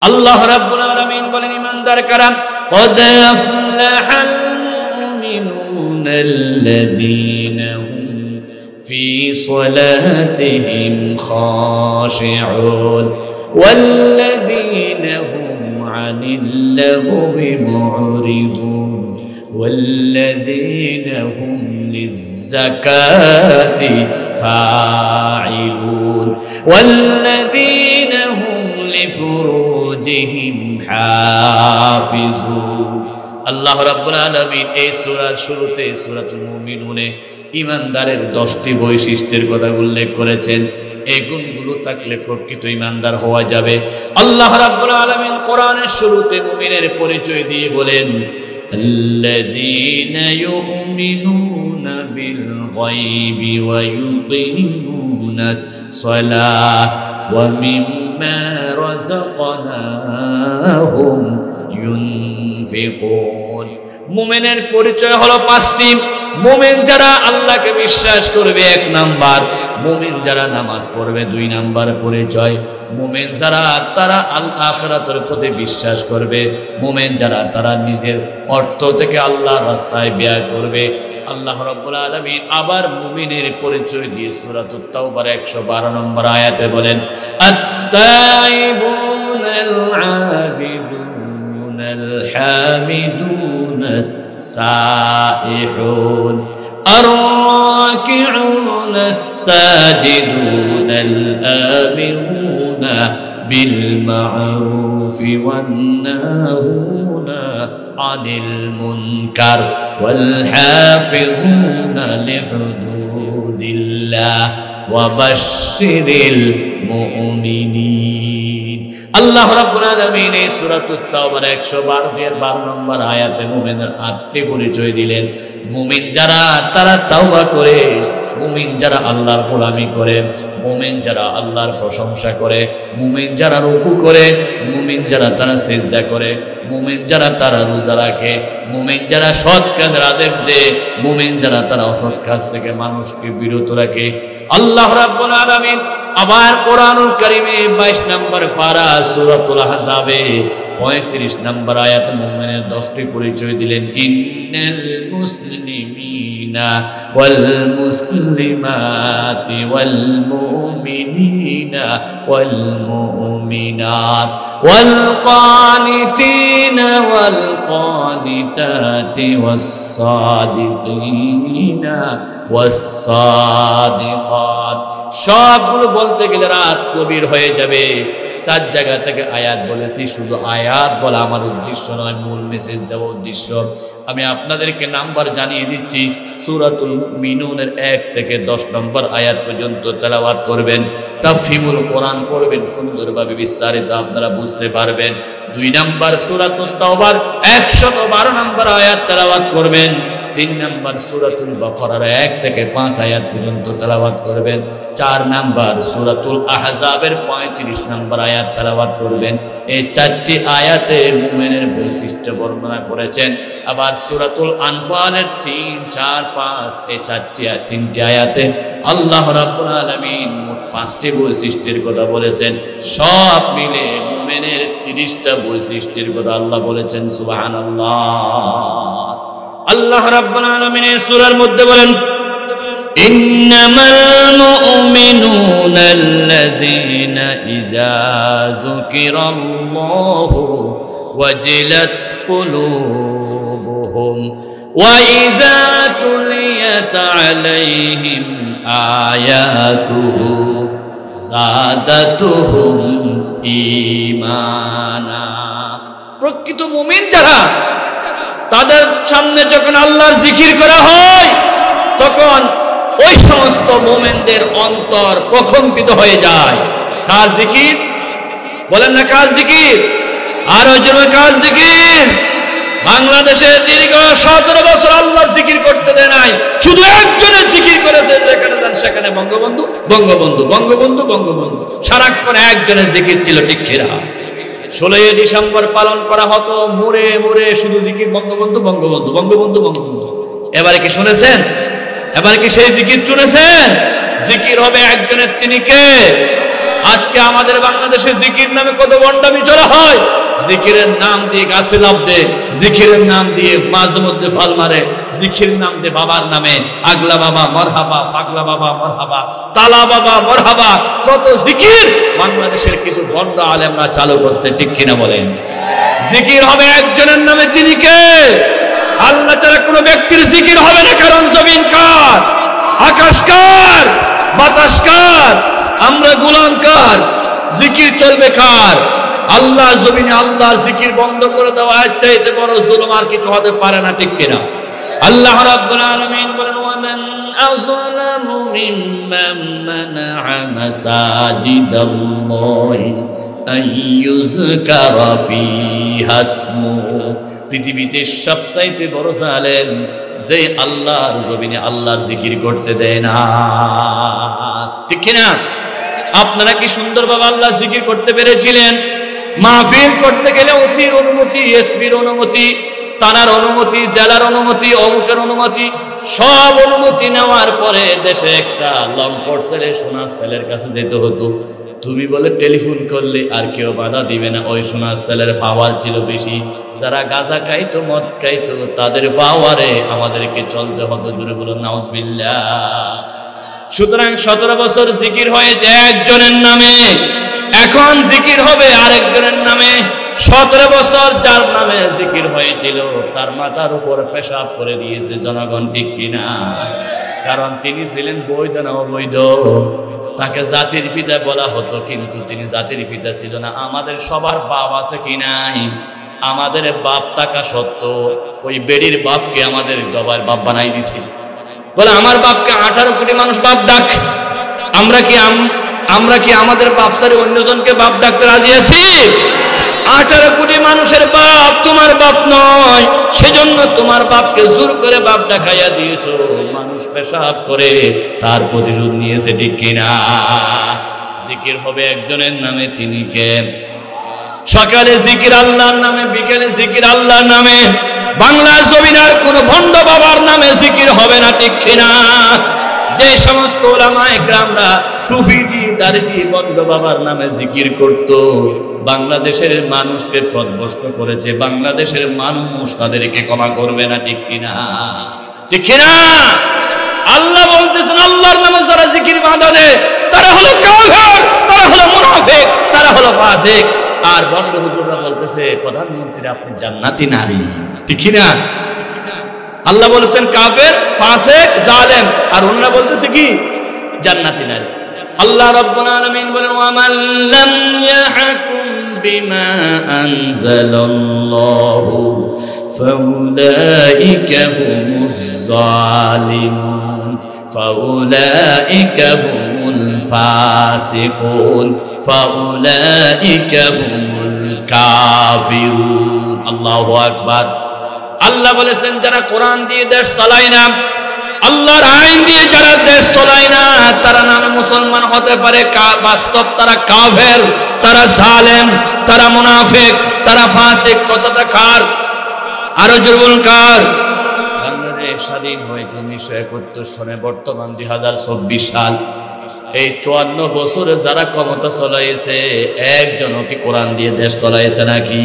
আল্লাহ রাব্বুল আলামিন বলেন ঈমানদার কারা قد أفلح المؤمنون الذين هم في صلاتهم خاشعون والذين هم عن اللغو معرضون والذين هم للزكاة فاعلون والذين هم لفروجهم حافظون আল্লাহ রাব্বুল আলামিন এই সূরার শুরুতে সূরাতুল মুমিনুনে ঈমানদারের 10টি বৈশিষ্ট্যের কথা উল্লেখ করেছেন। এই গুণগুলো থাকলে প্রকৃত ঈমানদার হওয়া যাবে। আল্লাহ রাব্বুল আলামিন কোরআনের শুরুতে মুমিনের পরিচয় দিয়ে বলেন الذين يؤمنون بالغيب ويقيمون الصلاة ومما رزقناهم ينفقون মুমিনের পরিচয় হলো 5টি। মুমিন যারা আল্লাহকে বিশ্বাস করবে 1 নাম্বার, মুমিন যারা নামাজ পড়বে 2 নাম্বার পরিচয়, মুমিন যারা তারা আখিরাতের প্রতি বিশ্বাস করবে, মুমিন যারা তারা নিজের অর্থ থেকে আল্লাহর রাস্তায় ব্যয় করবে। আল্লাহ রাব্বুল আলামিন আবার মুমিনের পরিচয় দিয়ে সূরাতুত তাওবার 112 নম্বর আয়াতে বলেন আত-তাইবুনাল আবিদুনাল হামিদুনাস সাইহুন الراكعون الساجدون الآمرون بالمعروف والناهون عن المنكر والحافظون لحدود الله وبشر المؤمنين আল্লাহ রাব্বুল আলামিন এই সূরাতুত তাওবার 112 নম্বর আয়াতে মুমিনের 8টি পরিচয় দিলেন। মুমিন যারা তারা তাওবা করে, মুমিন যারা আল্লাহর গোলামি করে, মুমিন যারা আল্লাহর প্রশংসা করে, মুমিন যারা রুকু করে, মুমিন যারা তারা সিজদা করে, মুমিন যারা তারা রোজা রাখে, মুমিন যারা সৎ কাজের আদেশ দেয়, মুমিন যারা তারা অসৎ কাজ থেকে মানুষকে বিরত রাখে। আল্লাহ রাব্বুল আলামিন আবার কোরআনুল কারীমে 22 নম্বর পারা সূরাতুল আহজাবে 35 নম্বর আয়াত মুমিনের 10টি পরিচয় দিলেন ইন্নাল মুসলিমিনা ওয়াল মুসলিমাতি ওয়াল মুমিনিনা ওয়াল মুমিনাত ওয়াল কানিতিনা ওয়াল কানিতাতি ওয়াস সাদিকিনা ওয়াস সাদিকাত। সবগুলো বলতে গেলে রাত গভীর হয়ে যাবে। 7 জায়গা থেকে আয়াত বলেছি, শুধু আয়াত বলা আমার উদ্দেশ্য নয়, মূল মেসেজ দেওয়া উদ্দেশ্য। আমি আপনাদেরকে নাম্বার জানিয়ে দিচ্ছি। সূরাতুল মুমিনুনের 1 থেকে 10 নম্বর আয়াত পর্যন্ত তেলাওয়াত করবেন, তাফহিমুল কোরআন পড়বেন, সুন্দরভাবে বিস্তারিত আপনারা বুঝতে পারবেন। 2 নম্বর সূরাতুত তাওবার 112 নম্বর আয়াত তেলাওয়াত করবেন। 3 নম্বর সূরাতুল বাকারার 1 থেকে 5 আয়াত পর্যন্ত তেলাওয়াত করবেন। 4 নম্বর সূরাতুল আহজাবের 35 নম্বর আয়াত তেলাওয়াত করবেন। এই 4টি আয়াতে মুমিনের বৈশিষ্ট্য বর্ণনা করেছেন। আবার সূরাতুল আনফালের 3, 4, 5 এই 3টি আয়াতে আল্লাহ রাব্বুল আলামিন মোট 5টি বৈশিষ্ট্যের কথা বলেছেন। সব মিলে মুমিনের 30টা বৈশিষ্ট্যের কথা আল্লাহ বলেছেন। সুবহানাল্লাহ। আল্লাহ রাব্বুল আলামিন এই সূরার মধ্যে বলেন ইন্নামাল মুমিনুনা আল্লাযীনা ইযা যুকিরাল্লাহু ওয়াজিলাত কুলুবুহুম ওয়া ইযা তুলিয়াত আলাইহিম আয়াতুহু যাদাতুহুম ঈমানা। প্রকৃত মুমিন যারা, তাদের সামনে যখন আল্লাহর জিকির করা হয় তখন ওই সমস্ত মুমিনদের অন্তর প্রকম্পিত হয়ে যায়। কার জিকির বলেন না? কার জিকির? আর ওই জন্য কার জিকির? বাংলাদেশে দীর্ঘ 17 বছর আল্লাহর জিকির করতে দেয় নাই, শুধু একজনের জিকির করেছে, যেখানে যান সেখানে বঙ্গবন্ধু বঙ্গবন্ধু বঙ্গবন্ধু বঙ্গবন্ধু, সারাক্ষণ একজনের জিকির ছিল। ঠিক কিনা? 16 ডিসেম্বর পালন করা হতো, মুরে মুরে শুধু জিকির বঙ্গবন্ধু বঙ্গবন্ধু বঙ্গবন্ধু বঙ্গবন্ধু। এবারে কি শুনেছেন? এবারে কি সেই জিকির শুনেছেন? জিকির হবে একজনের, তিনি কে? আজকে আমাদের বাংলাদেশে জিকির নামে কত গন্ডামি চলা হয়। জিকিরের নাম দিয়ে গাছে লাফ দেয়, জিকিরের নাম দিয়ে মাঝে মধ্যে ফল মারে, জিকিরের নাম দিয়ে বাবার নামে আগলা বাবা মরহাবা, ফাগলা বাবা মরহাবা, তালা বাবা মরহাবা, কত জিকির বাংলাদেশের কিছু ভণ্ড আলেমরা চালু করছে, ঠিক কিনা বলেন? জিকির হবে একজনের নামে, তিনি কে? আল্লাহ ছাড়া কোনো ব্যক্তির জিকির হবে না। কারণ জমিন কার? আকাশ কার? বাতাস কার? আমরা গোলাম কার? জিকির চলবে কার? আল্লাহ জমিনে আল্লাহর জিকির বন্ধ করে দেওয়া চাইতে বড় জুলুম আর কিছু হতে পারে না, ঠিক কিনা? আল্লাহ রাব্বুল আলামিন বলেন, ওয়ামান আযলামু মিম্মান মানাআ মাসাজিদাল্লাহি আইয়ুযকারা ফিহা ইসমুহু। পৃথিবীতে সবচাইতে বড় জালেম যে আল্লাহর জমিনে আল্লাহর জিকির করতে দেয় না, ঠিক কিনা? আপনারা কি সুন্দরভাবে আল্লাহ জিকির করতে পেরেছিলেন? মাহফিল করতে গেলে ওসির অনুমতি, এসপির অনুমতি, থানার অনুমতি, জেলার অনুমতি, অমুকের অনুমতি, সব অনুমতি নেওয়ার পরে দেশে একটা লম্পট ছেলে সোনার ছেলের কাছে যেতে হতো। তুমি বলে টেলিফোন করলে আর কেউ বাধা দিবে না। ওই সোনার ছেলের পাওয়ার ছিল বেশি। যারা গাঁজা খাইতো, মদ খাইতো, তাদের পাওয়ারে আমাদেরকে চলতে হতো। জোরে বলুন নাউজুবিল্লাহ। সুতরাং 17 বছর জিকির হয়েছে একজনের নামে, এখন জিকির হবে আরেকজনের নামে। 17 বছর যার নামে জিকির হয়েছিল তার মাথার উপর পেশাব করে দিয়েছে জনগণ, ঠিক কিনা? কারণ তিনি ছিলেন বৈধ না অবৈধ? তাকে জাতির পিতা বলা হতো, কিন্তু তিনি জাতির পিতা ছিল না। আমাদের সবার বাপ আছে কি নাই? আমাদের বাপ থাকা সত্ত্বেও ওই বেড়ির বাপকে আমাদের জবার বাপ বানাই দিছে। বলে আমার বাপকে 18 কোটি মানুষ বাপ ডাক, আমরা কি আমাদের বাপ সারে অন্যজনকে বাপ ডাকতে রাজি আছি? 18 কোটি মানুষের বাপ তোমার বাপ নয়, সেজন্য তোমার বাপকে জোর করে বাপ ডাকাইয়া দিয়েছো। মানুষ পেশাব করে তার প্রতিশোধ নিয়েছে, ঠিক কিনা? জিকির হবে একজনের নামে, তিনি কে? সকালে জিকির আল্লাহর নামে, বিকেলে জিকির আল্লাহর নামে। বাংলার জমিনের কোন ভণ্ড বাবার নামে জিকির হবে না, ঠিক কিনা? যে সমস্ত উলামায়ে কেরামরা টুপি দিয়ে দাড়ি দিয়ে ভণ্ড বাবার নামে জিকির করত, বাংলাদেশের মানুষকে পথভ্রষ্ট করেছে। বাংলাদেশের মানুষ তাদেরকে ক্ষমা করবে না, ঠিক কিনা? ঠিক কিনা? আল্লাহ বলতেছেন, আল্লাহর নামে যারা জিকির বাঁধা দেয় তারা হলো কাফের, তারা হলো মুনাফিক, তারা হলো ফাসিক। আর ভণ্ড হুজুররা বলতেছে প্রধানমন্ত্রী আপনি জান্নাতি নারী, ঠিক কিনা? আল্লাহ বলেছেন কাফের, ফাসিক, জালেম, আর ওনারা বলতেছে কি? জান্নাতি নারী। আল্লাহ রাব্বুল আলামিন বলেন, ওয়ামান লাম ইয়াহকুম বিমা আনজালাল্লাহু ফাউলাইকা হুমুজ জালিমুন ফাউলাইকা হুমুল ফাসিকুন ফাউলাইকা হুমুল কাফিরুন। আল্লাহু আকবার। আল্লাহ বলেছেন যারা কোরআন দিয়ে দেশ চালায় না, আল্লাহর আইন দিয়ে যারা দেশ চালায় না, তারা নামে মুসলমান হতে পারে, বাস্তব তারা কাফের, তারা জালেম, তারা মুনাফিক, তারা ফাসিক। কথাটা কার? আরো জোরে বলুন কার? বাংলাদেশ স্বাধীন হয়েছে 1971 সনে, বর্তমান 2024 সাল। এই 54 বছরে যারা ক্ষমতা চলাইছে, একজনও কি কোরআন দিয়ে দেশ চলাইছে নাকি?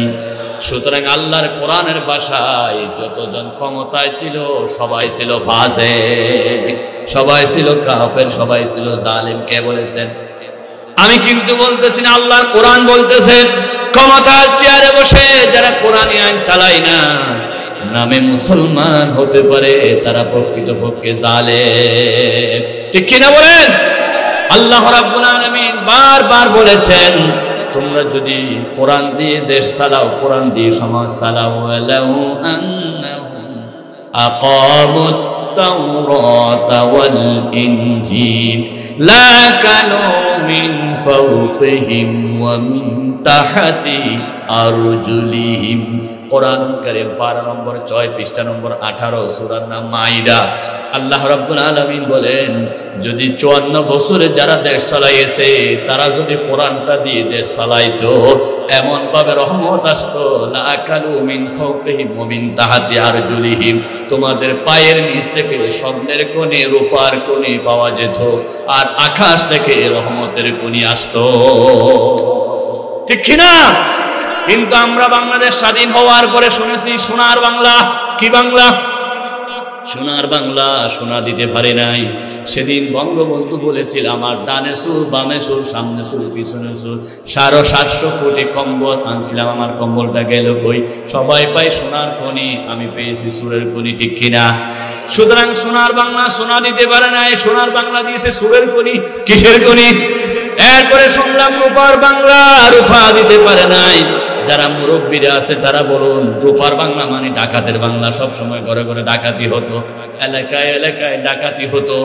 সুতরাং আল্লাহর কোরআনের ভাষায় যতজন ক্ষমতায় ছিল সবাই ছিল ফাসিক, সবাই ছিল কাফের, সবাই ছিল জালিম। কে বলেছেন? আমি কিন্তু বলতেছি না, আল্লাহর কোরআন বলতেছেন ক্ষমতার চেয়ারে বসে যারা কোরআনী আইন চালায় না, নামে মুসলমান হতে পারে, তারা প্রকৃতপক্ষে জালেম, ঠিক কিনা বলেন? আল্লাহ রাব্বুল আলামিন বারবার বলেছেন তোমরা যদি কোরআন দিয়ে দেশ চালাও, কোরআন দিয়ে সমাজ চালাও, ওয়ালাউ আন্নাহুম আকামুত তাওরাতা ওয়াল ইনজিল লাকানু মিন ফাওকিহিম ওয়া মিন তাহতি আরজুলিহিম কোরআনুল কারীম পারা নম্বর 6 পৃষ্ঠা নম্বর 18 সূরার নাম মাইদা। আল্লাহ রাব্বুল আলামিন বলেন, যদি 54 বছরে যারা দেশ চালাইছে তারা যদি কোরআনটা দিয়ে দেশ চালাইতো, এমন ভাবে রহমত আসতো, লাআকালু মিন ফাওকিহিম ওয়া মিন তাহতি আরজুলিহিম, তোমাদের পায়ের নিচ থেকে স্বর্ণের কোণে রূপার কোণে পাওয়া যেত, আর আকাশ থেকে রহমতের কোণে আসতো। ঠিক কিনা? কিন্তু আমরা বাংলাদেশ স্বাধীন হওয়ার পরে শুনেছি সোনার বাংলা। কি বাংলা? সোনার বাংলা। সোনা দিতে পারে নাই। সেদিন বঙ্গবন্ধু বলেছিল, আমার ডানে সুর, বামে সুর, সামনে সুর, পিছনে সুর, 750 কোটি কম্বল আনছিলাম, আমার কম্বলটা গেল কই? সবাই পাই সোনার খনি, আমি পেয়েছি সুরের খনি। ঠিক কিনা? সুতরাং সোনার বাংলা সোনা দিতে পারে নাই, সোনার বাংলা দিয়েছে সুরের খনি। কিসের খনি? এরপরে শুনলাম রূপার বাংলা, রূপা দিতে পারে নাই। যারা মুরব্বীরা আছে তারা বলুন, রূপার বাংলা মানে ডাকাতের বাংলা। সব সময় ঘরে ঘরে ডাকাতি হতো, এলাকায় এলাকায় ডাকাতি হতো,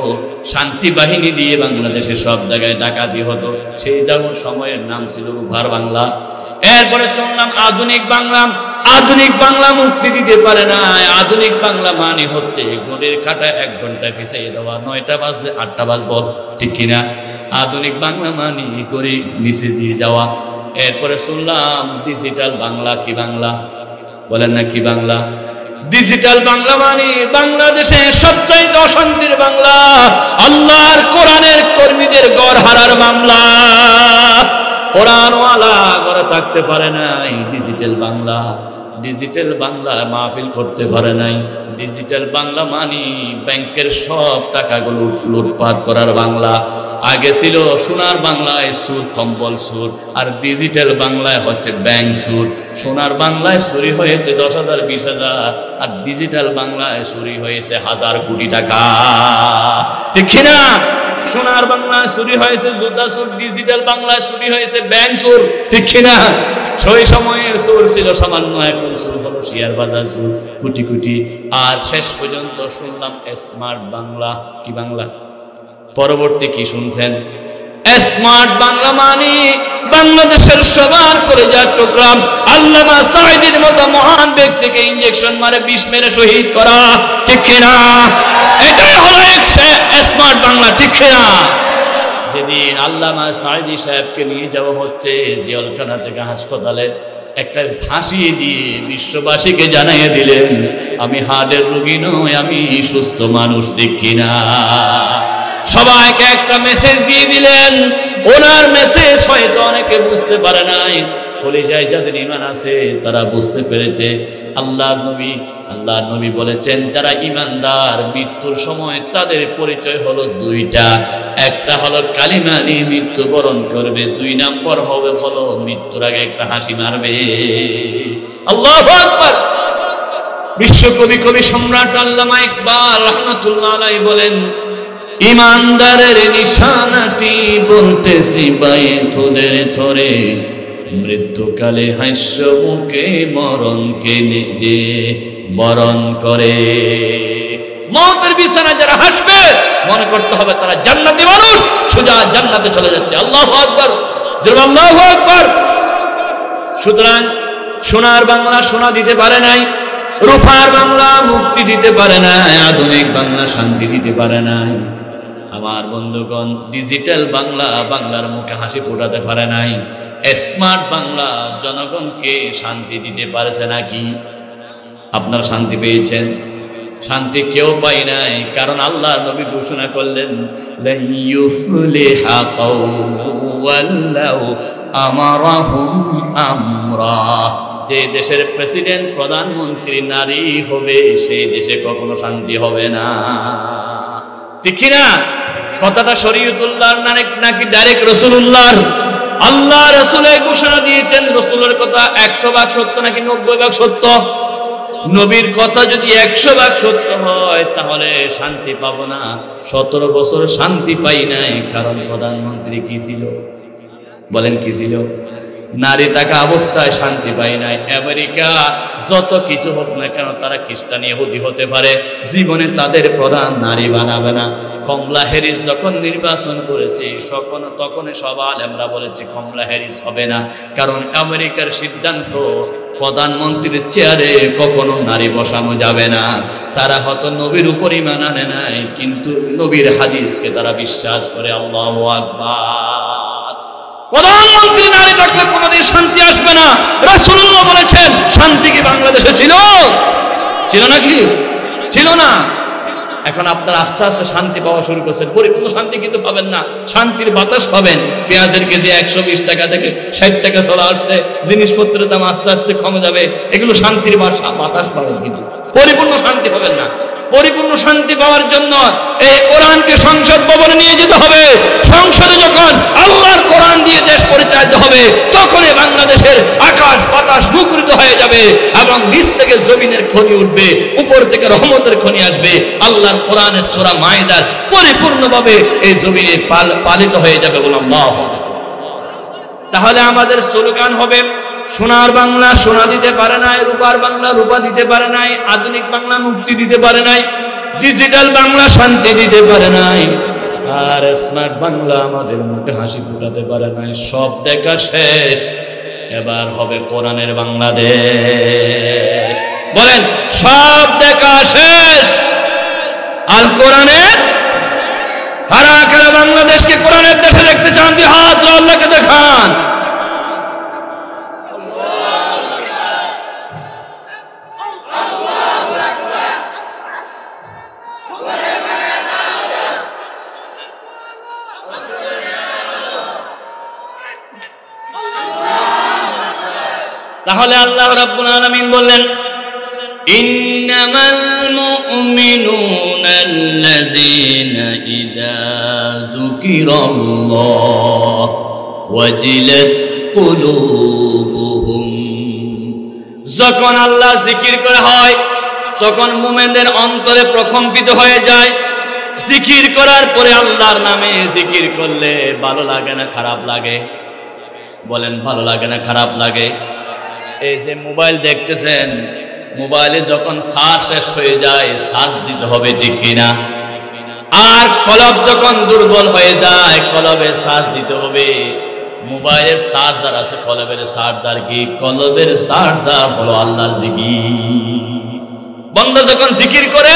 শান্তি বাহিনী দিয়ে বাংলাদেশে সব জায়গায় ডাকাতি হতো। সেই যেমন সময়ের নাম ছিল রূপার বাংলা। এরপরে শুনলাম আধুনিক বাংলা। আধুনিক বাংলা মুক্তি দিতে পারে না। আধুনিক বাংলা মানে হচ্ছে ঘড়ির কাঁটায় 1 ঘন্টা পিছিয়ে দেওয়া, 9টা বাজলে 8টা বাজবো। ঠিক কিনা? আধুনিক বাংলা মানে ঘড়ি নিচে দিয়ে যাওয়া। এরপরে শুনলাম ডিজিটাল বাংলা। কি বাংলা? বলেন না কি বাংলা? ডিজিটাল বাংলা মানে বাংলাদেশে সবচাইতে অশান্তির বাংলা, আল্লাহর কোরআনের কর্মীদের গড় হারার মামলা। কোরআনওয়ালা ঘরে থাকতে পারে নাই। ডিজিটাল বাংলা, ডিজিটাল বাংলা মাহফিল করতে পারে নাই। ডিজিটাল বাংলা মানে ব্যাংকের সব টাকাগুলো লুটপাট করার বাংলা। আগে ছিল সোনার বাংলায় সুদ, কম্বল সুদ, আর ডিজিটাল বাংলায় হচ্ছে ব্যাংক সুদ। সোনার বাংলায় চুরি হয়েছে 10,000 20,000, আর ডিজিটাল বাংলায় চুরি হয়েছে 1000 কোটি টাকা। ঠিক না? সোনার বাংলায় চুরি হয়েছে জুতা চোর, ডিজিটাল বাংলায় চুরি হয়েছে ব্যাংক চোর। ঠিক না? সেই সময়ে চোর ছিল সামান্য, এখন চোর হলো শেয়ার বাজার চোর, কোটি কোটি। আর শেষ পর্যন্ত শুনলাম স্মার্ট বাংলা। কি বাংলা? পরবর্তী কি শুনছেন? স্মার্ট বাংলা মানে বাংলাদেশের সবার কলেজার টুকরা আল্লামা সাঈদীর মতো মহান ব্যক্তিকে ইনজেকশন মারে, বিষ মেরে শহীদ করা। ঠিক না? এটাই হলো স্মার্ট বাংলা। ঠিক না? যেদিন আল্লামা সাঈদী সাহেবকে নিয়ে যাওয়া হচ্ছে জেলখানা থেকে হাসপাতালে, একটা হাসি দিয়ে বিশ্ববাসীকে জানিয়ে দিলেন, আমি হার্টের রোগী নই, আমি সুস্থ মানুষ। ঠিক কিনা? সবাইকে একটা মেসেজ দিয়ে দিলেন। ওনার মেসেজ হয়তো অনেকে বুঝতে পারে নাই, কলিজায় যাদের ঈমান আছে তারা বুঝতে পেরেছে। আল্লাহর নবী বলেছেন, যারা ঈমানদার মৃত্যুর সময় তাদের পরিচয় হলো 2টা। একটা হলো কালিমা নিয়ে মৃত্যুবরণ করবে, 2 নম্বর হলো মৃত্যুর আগে একটা হাসি মারবে। আল্লাহু আকবার। বিশ্বকবি কবি সম্রাট আল্লামা ইকবাল রাহমাতুল্লাহ আলাইহি বলেন, ইমানদারের নিশানাটি বলতেছি বায়ে থোদের থরে, মৃত্যুকালে হাস্য মুখে মরণকে নিজে বরণ করে। মওতের বিছানায় যারা হাসবে মনে করতে হবে তারা জান্নাতি মানুষ, সোজা জান্নাতে চলে যাচ্ছে। আল্লাহু আকবার, আল্লাহু আকবার। সুতরাং সোনার বাংলা সোনা দিতে পারে নাই, রূপার বাংলা মুক্তি দিতে পারে নাই, আধুনিক বাংলা শান্তি দিতে পারে নাই। আমার বন্ধুগণ, ডিজিটাল বাংলা বাংলার মুখে হাসি ফোটাতে পারে নাই। স্মার্ট বাংলা জনগণকে শান্তি দিতে পারছে নাকি? আপনারা শান্তি পেয়েছেন? শান্তি কেউ পাই নাই, কারণ আল্লাহ নবী ঘোষণা করলেন, লা ইউফলিহা কওমুন ওয়াল্লাহু আমারাহুম আমরা। যে দেশের প্রেসিডেন্ট প্রধানমন্ত্রী নারী হবে সেই দেশে কখনো শান্তি হবে না। ঠিক না? কথাটা শরীয়তুল্লাহর নাকি ডাইরেক্ট রাসূলুল্লাহর? আল্লাহ রাসূলের ঘোষণা দিয়েছেন, রাসূলের কথা 100% সত্য নাকি 90% সত্য? নবীর কথা যদি 100% সত্য হয় তাহলে শান্তি পাবো না। 17 বছর শান্তি পাই নাই, কারণ প্রধানমন্ত্রী কি ছিল? বলেন কি ছিল? নারী থাকা অবস্থায় শান্তি পাই নাই। আমেরিকা যত কিছু হোক না কেন, তারা খ্রিস্টান ইহুদি হতে পারে, জীবনে তাদের প্রধান নারী বানাবে না। কমলা হ্যারিস যখন নির্বাচন করেছে তখন সব আলেমরা বলেছে কমলা হ্যারিস হবে না, কারণ আমেরিকার সিদ্ধান্ত প্রধানমন্ত্রীর চেয়ারে কখনো নারী বসানো যাবে না। তারা হয়তো নবীর উপর ঈমান আনে নাই, কিন্তু নবীর হাদিসকে তারা বিশ্বাস করে। আল্লাহু আকবার। প্রধানমন্ত্রী নারী থাকলে কোনোদিন শান্তি আসবে না। রাসূলুল্লাহ বলেছেন, শান্তি কি বাংলাদেশে ছিল? ছিল নাকি? ছিল না। এখন আপনারা আস্তে আস্তে শান্তি পাওয়া শুরু করছেন। পরিপূর্ণ শান্তি কিন্তু পাবেন না, শান্তির বাতাস পাবেন। পেঁয়াজের কেজি 120 টাকা থেকে 60 টাকা চলে আসছে, জিনিসপত্রের দাম আস্তে আস্তে কমে যাবে, এগুলো শান্তির বাতাস পাবেন, কিন্তু পরিপূর্ণ শান্তি পাবেন না। পরিপূর্ণ শান্তি পাওয়ার জন্য এই কোরআনকে সংসদ ভবনে নিয়ে যেতে হবে। সংসদে যখন আল্লাহর কোরআন দিয়ে দেশ পরিচালিত হবে, তখনই বাংলাদেশের আকাশ বাতাস মুখরিত হয়ে যাবে এবং নিচ থেকে জমিনের খনি উঠবে, উপর থেকে রহমতের খনি আসবে। আল্লাহর কোরআনের সূরা মাইদার পরিপূর্ণভাবে এই জমিনে পালিত হয়ে যাবে। আল্লাহ। তাহলে আমাদের স্লোগান হবে, সোনার বাংলা সোনা দিতে পারে নাই, রূপার বাংলা রূপা দিতে পারে নাই, আধুনিক বাংলা মুক্তি দিতে পারে নাই, ডিজিটাল বাংলা শান্তি দিতে পারে নাই, আর স্মার্ট বাংলা আমাদের মুখে হাসি ফুটাতে পারে নাই। সব দেখা শেষ, এবার হবে কোরআনের বাংলাদেশ। বলেন, সব দেখা শেষ, আল কোরআনের। কারা কারা বাংলাদেশকে কোরআনের দেশে দেখতে চান? দিয়ে হাত আল্লাহকে দেখান। তাহলে আল্লাহ রাব্বুল আলামিন বললেন, ইন্নামাল মুমিনুনাল্লাযীনা ইযা যুকিরাল্লাহ ওয়াজিলাত কুলুবুহুম। যখন আল্লাহ জিকির করা হয়, তখন মুমিনদের অন্তরে প্রকম্পিত হয়ে যায়। জিকির করার পরে আল্লাহর নামে জিকির করলে ভালো লাগে না খারাপ লাগে? বলেন, ভালো লাগে না খারাপ লাগে? এই যে মোবাইল দেখতেছেন, মোবাইলে যখন চার্জ শেষ হয়ে যায়, চার্জ দিতে হবে, ঠিক কিনা? আর কলব যখন দুর্বল হয়ে যায়, কলবে চার্জ দিতে হবে। মোবাইলের চার্জার আছে, কলবের চার্জার কি? কলবের চার্জার হলো আল্লাহর জিকির। বন্ধ যখন জিকির করে,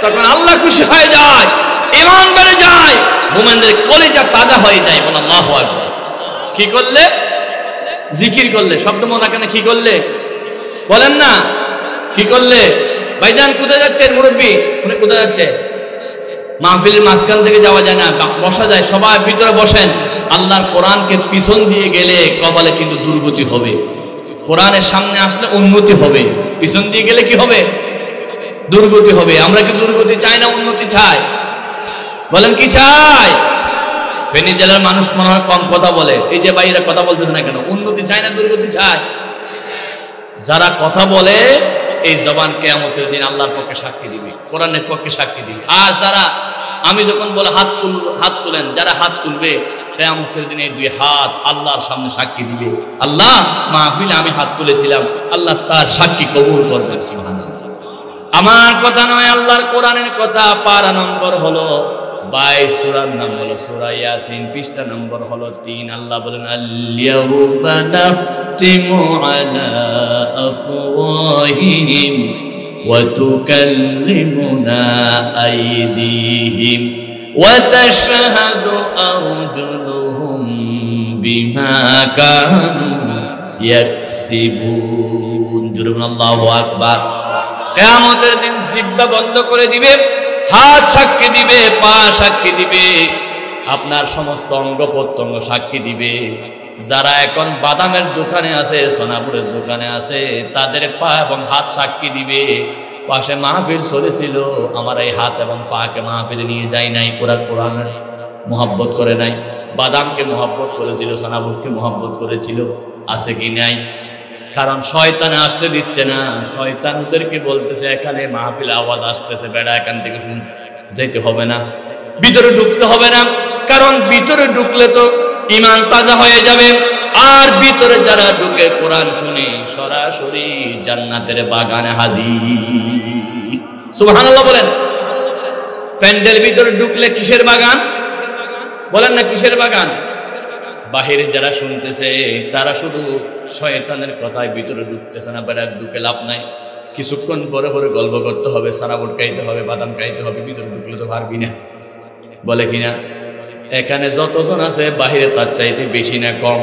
তখন আল্লাহ খুশি হয়ে যায়, ঈমান বেড়ে যায়, মুমিনদের কলিজা তাজা হয়ে যায়। বলেন আল্লাহু আকবার। কি করলে? জিকির করলে। শব্দ মনে কেন? কি করলে? বলেন না, কি করলে? ভাইজান কোথায় যাচ্ছেন? মুরব্বী কোথায় যাচ্ছে? মাহফিলের মাঝখান থেকে যাওয়া যায় না, বসা যায়। সবাই ভিতরে বসেন। আল্লাহর কোরআনকে পিছন দিয়ে গেলে কপালে কিন্তু দুর্গতি হবে। কোরআনের সামনে আসলে উন্নতি হবে, পিছন দিয়ে গেলে কি হবে? দুর্গতি হবে। আমরা কি দুর্গতি চাই না উন্নতি চাই? বলেন, কি চাই? ফেনী জেলার মানুষ মনে হয় কম কথা বলে। এই যে ভাইরা কথা বলতেছে না কেন? উন্নতি চাই না দুর্গতি চাই? যারা কথা বলে, এই জবান কিয়ামতের দিন আল্লাহর পক্ষে সাক্ষী দিবে, কোরআনের পক্ষে সাক্ষী দিবে। আর যারা, আমি যখন বলে হাত তুলেন, যারা হাত তুলবে কিয়ামতের দিন এই দুই হাত আল্লাহর সামনে সাক্ষী দিবে। আল্লাহ, মাহফিলে আমি হাত তুলেছিলাম, আল্লাহ তার সাক্ষী কবুল করবেন। সুবহানাল্লাহ। আমার কথা নয়, আল্লাহর কোরআনের কথা। পারা নম্বর হলো 22, সূরার নাম হলো সূরা ইয়াসিন, পৃষ্ঠা নম্বর হলো 3। আল্লাহ বলেন, আল-ইয়াউমা নাখতিমু আলা আফওয়াহিহিম ওয়া তুকাল্লিমুনা আইদিহিম ওয়া তাশহাদু আরজুলুহুম বিমা কানু ইয়াকসিবুন। আল্লাহু আকবার। কিয়ামতের দিন জিহ্বা বন্ধ করে দিবে, হাত সাক্ষী দিবে, পা সাক্ষী দিবে, আপনার সমস্ত অঙ্গ প্রত্যঙ্গ সাক্ষী দিবে। যারা এখন বাদামের দোকানে আছে, সোনাপুরের দোকানে আছে, তাদের পা এবং হাত সাক্ষী দিবে। পাশে মাহফিল চলেছিল, আমার এই হাত এবং পাকে মাহফিলে নিয়ে যাই নাই, ওরা কোরআনের মোহাব্বত করে নাই। বাদামকে মোহাব্বত করেছিল, সোনাপুরকে মোহাব্বত করেছিল, আছে কি নাই? কারণ শয়তানে আসতে দিচ্ছে না। শয়তান ওদেরকে বলতেছে, এখানে মাহফিল আওয়াজ আসতেছে, বেড়া এখান থেকে শুন, যেতে হবে না, ভিতরে ঢুকতে হবে না। কারণ ভিতরে ঢুকলে তো ঈমান তাজা হয়ে যাবে। আর ভিতরে যারা ঢুকে কোরআন শুনে, সরাসরি জান্নাতের বাগানে হাজির। সুবহানাল্লাহ বলেন। প্যান্ডেল ভিতরে ঢুকলে কিসের বাগান? বলেন না, কিসের বাগান? বাহিরে যারা শুনতেছে তারা শুধু শয়তানের কথায় ভিতরে ঢুকতেছে না, বেড়া ঢুকে লাভ নাই। কিছুক্ষণ পরে পরে গল্প করতে হবে, সারা বোট খাইতে হবে, বাদাম খাইতে হবে, ভিতরে ঢুকলে তো পারবি না, বলে কিনা? এখানে যতজন আছে বাহিরে তার চাইতে বেশি না কম?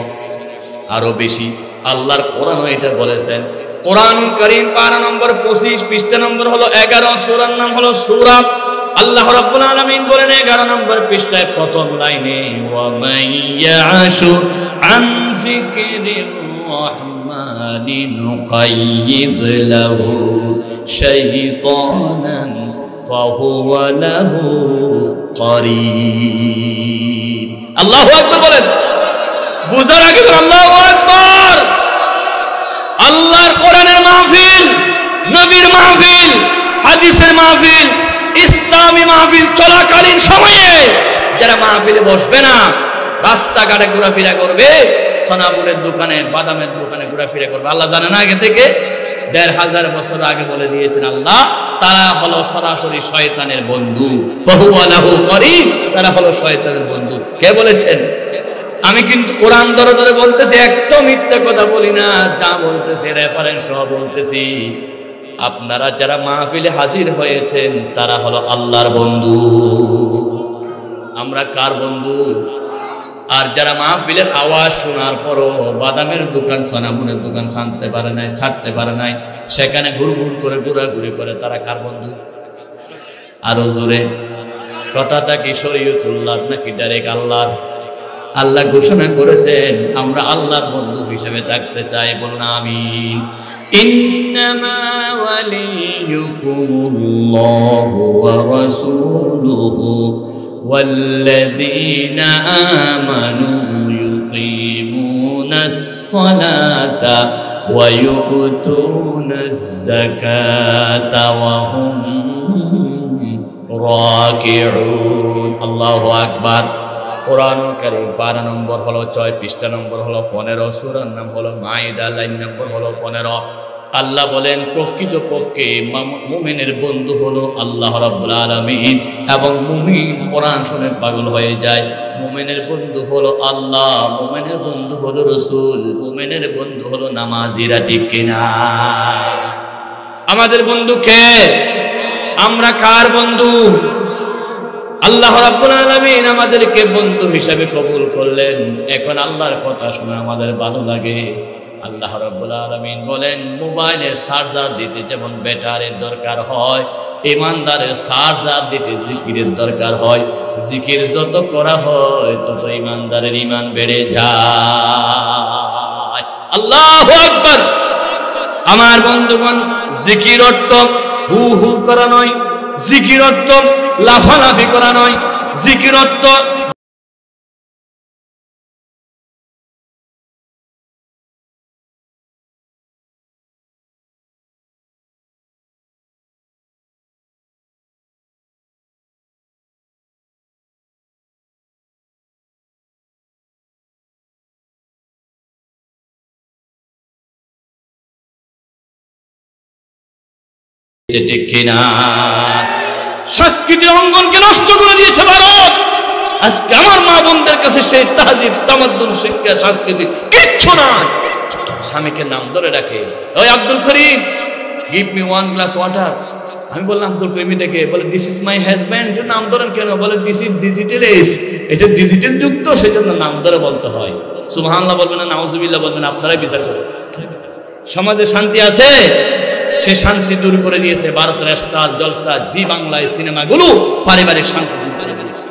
আরো বেশি। আল্লাহর কোরআনও এটা বলেছেন। কোরআন কারীম পারা নম্বর 25 পৃষ্ঠা নম্বর হলো 11, সূরার নাম হলো সূরা। আল্লাহ রাব্বুল আলামিন বলেন 11 নম্বর পৃষ্ঠায় প্রথম লাইনে, ওয়া মাইয়াশু আন যিকরির রহমানি নুকাইয়িদ লাহু শাইতানান ফাহুয়া লাহু করিন। আল্লাহু আকবার বলেন। বুঝার আগে বলেন আল্লাহু আকবার। আল্লাহর কোরআনের মাহফিল, নবীর মাহফিল, হাদিসের মাহফিল, ইসলামী মাহফিল চলাকালীন সময়ে যারা মাহফিলে বসবে না, রাস্তাঘাটে ঘোরাফেরা করবে, সোনাপুরের দোকানে, বাদামের দোকানে ঘোরাফেরা করবে, আল্লাহ জানে না আগে থেকে? ১৫০০ বছর আগে বলে দিয়েছেন আল্লাহ, তারা হলো সরাসরি শয়তানের বন্ধু। ফাহুয়া লাহু করিন, তারা হলো শয়তানের বন্ধু। কে বলেছেন? আমি কিন্তু কোরআন ধরে ধরে বলতেছি, একদম মিথ্যা কথা বলি না, যা বলতেছি রেফারেন্স সহ বলতেছি। আপনারা যারা মাহফিলে হাজির হয়েছেন তারা হলো আল্লাহর বন্ধু। আমরা কার বন্ধু? আর যারা মাহফিলের আওয়াজ শোনার পরও বাদামের দোকান, সোনামুনের দোকান ছাড়তে পারে নাই, সেখানে ঘুরঘুর করে ঘোরাঘুরি করে, তারা কার বন্ধু? আরো জোরে কথাটা কি শরীয়তুল্লাহ নাকি ডাইরেক্ট আল্লাহ? আল্লাহ ঘোষণা করেছেন আমরা আল্লাহর বন্ধু হিসেবে থাকতে চাই, বলুন আমিন। ইন্নামা ওয়ালিয়ুকুমুল্লাহু ওয়া রাসূলুহু ওয়াল্লাযীনা আমানু ইউকিমুনাস সালাতা ওয়া ইউতুনাজ যাকাতা ওয়া হুম রাকিউন। আল্লাহু আকবার। কোরআনুল কারীম পারা নম্বর হলো 6, পৃষ্ঠা নম্বর হলো 15, সূরার নাম হলো মাইদা, লাইন নম্বর হলো 15। আল্লাহ বলেন প্রকৃতপক্ষে মুমিনের বন্ধু হলো আল্লাহ রাব্বুল আলামিন, এবং মুমিন কোরআন শুনে পাগল হয়ে যায়। মুমিনের বন্ধু হলো আল্লাহ, মুমিনের বন্ধু হলো রাসূল, মুমিনের বন্ধু হলো নামাজিরা, ঠিক কিনা? আমাদের বন্ধু কে? আমরা কার বন্ধু? আল্লাহ রাব্বুল আলামিন আমাদেরকে বন্ধু হিসেবে কবুল করলেন। এখন আল্লাহর কথা শুনে আমাদের ভালো লাগে। আল্লাহ রাব্বুল আলামিন বলেন মোবাইলে চার্জার দিতে যেমন ব্যাটারির দরকার হয়, ঈমানদারের চার্জার দিতে জিকিরের দরকার হয়। জিকির যত করা হয় তত ঈমানদারের ঈমান বেড়ে যায়। আল্লাহু আকবার। আমার বন্ধুগণ, জিকির অর্থ হু হু করা নয়, জিকির অর্থ লাফালাফি করা নয়, জিকির অর্থ ঠিক কিনা? সংস্কৃতির অঙ্গনকে নষ্ট করে দিয়েছে ভারত। আজকে আমার মা বোনদের কাছে সেই তাহজিব, তামাদ্দুন, শিক্ষা, সংস্কৃতি কিচ্ছু নাই। স্বামীকে নাম ধরে ডাকে, ওই Abdul Karim, give me 1 glass water. আমি বললাম আব্দুল করিম এটা কে? বলে দিস ইজ মাই হাজব্যান্ড। নাম ধরেন কেন? বলে দিস ইজ ডিজিটাল এজ, এটা ডিজিটাল যুগ তো, সেজন্য নাম ধরে বলতে হয়। সুবহানাল্লাহ বলবেন না, নাউজুবিল্লাহ বলবেন, আপনারাই বিচার করেন। সমাজে শান্তি আছে? সে শান্তি দূর করে দিয়েছে ভারতের স্টার জলসা, জি বাংলায় সিনেমাগুলো পারিবারিক শান্তি দূর করে দিয়েছে।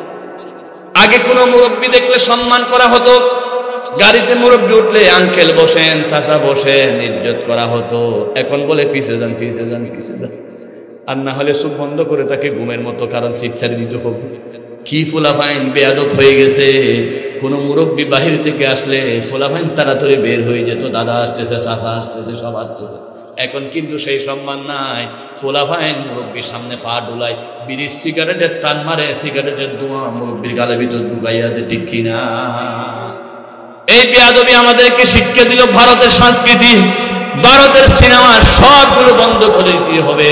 আগে কোনো মুরব্বী দেখলে সম্মান করা হতো, গাড়িতে মুরব্বী উঠলে আঙ্কেল বসেন, চাচা বসেন, ইজ্জত করা হতো। এখন বলে পিছে যান, পিছে যান, পিছে যান, আর না হলে চোখ বন্ধ করে তাকে ঘুমের মতো, কারণ সিট ছাড়ি দিতে হবে। কি ফুলাফাইন বেয়াদব হয়ে গেছে। কোনো মুরব্বী বাহির থেকে আসলে ফুলাফাইন তাড়াতাড়ি বের হয়ে যেত, দাদা আসতেছে, চাচা আসতেছে, সব আসতেছে। এখন কিন্তু সেই সম্মান নাই। ফুলাফাইন মুরব্বীর সামনে পা ডুলায়, বিড়ির সিগারেটের টান মারে, সিগারেটের ধোঁয়া মুরব্বীর গালের ভিতর ঢুকাইয়া দে, ঠিক কিনা? এই বেয়াদবি আমাদেরকে শিক্ষা দিল ভারতের সংস্কৃতি, ভারতের সিনেমা, সবগুলো বন্ধ করে দিতে হবে।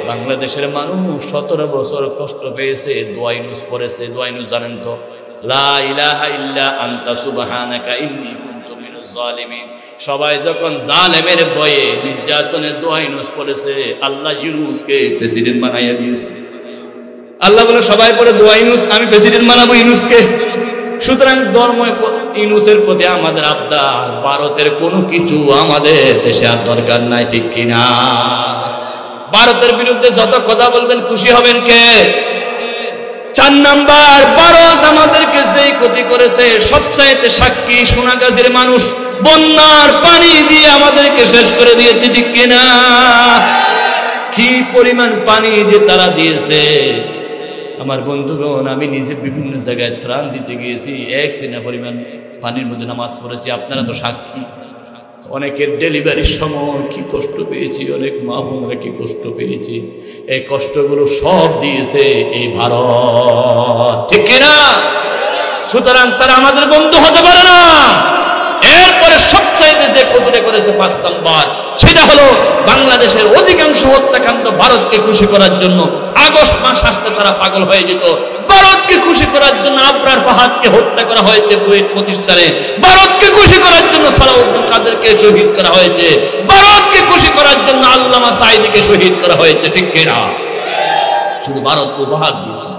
বাংলাদেশের মানুষ 17 বছর কষ্ট পেয়েছে, দোয়া ইউনুস পড়েছে। দোয়া ইউনুস জানেন তো? লা ইলাহা ইল্লা আনতা সুবহানাকা ইন্নী কুনতু মিনাজ জালিমিন। সবাই যখন জালেমের ভয়ে নির্যাতনের দোয়া ইউনূস পড়েছে, আল্লাহ ইউনূসকে প্রেসিডেন্ট বানাইয়া দিয়েছে। আল্লাহ বলে সবাই পড়ে দোয়া ইউনূস, আমি প্রেসিডেন্ট বানাবো ইউনূসকে। সুতরাং ধর্ম ইউনূসের প্রতি আমাদের আবদার, ভারতের কোনো কিছু আমাদের দেশে আর দরকার নাই, ঠিক কিনা? ভারতের বিরুদ্ধে যত কথা বলবেন খুশি হবেন কে? 4 নাম্বার, ভারত আমাদেরকে যেই ক্ষতি করেছে সবচাইতে সাক্ষী সোনাগাজীর মানুষ। বন্যার পানি দিয়ে আমাদেরকে শেষ করে দিয়েছে, ঠিক কিনা? কি পরিমাণ পানি যে তারা দিয়েছে আমার বন্ধুগণ। আমি নিজে বিভিন্ন জায়গায় ত্রাণ দিতে গিয়েছি, এক সিনা পরিমাণ পানির মধ্যে নামাজ পড়েছি, আপনারা তো সাক্ষী। অনেকের ডেলিভারির সময় কি কষ্ট পেয়েছি, অনেক মা বোনরা কি কষ্ট পেয়েছি। এই কষ্টগুলো সব দিয়েছে এই ভারত, ঠিক কিনা? সুতরাং তারা আমাদের বন্ধু হতে পারে না। এরপরে সবচাইতে যে ক্ষতিটা করেছে 5 নম্বর, সেটা হলো বাংলাদেশের অধিকাংশ হত্যাকাণ্ড ভারতকে খুশি করার জন্য। আগস্ট মাস আসতে তারা পাগল হয়ে যেত। ভারতকে খুশি করার জন্য আবরার ফাহাদকে হত্যা করা হয়েছে বুয়েট প্রতিষ্ঠানে। ভারতকে খুশি করার জন্য সালাউদ্দিন কাদেরকে শহীদ করা হয়েছে। ভারতকে খুশি করার জন্য আল্লামা সাঈদীকে শহীদ করা হয়েছে, ঠিক কিনা? শুধু ভারত উপহার দিয়েছে।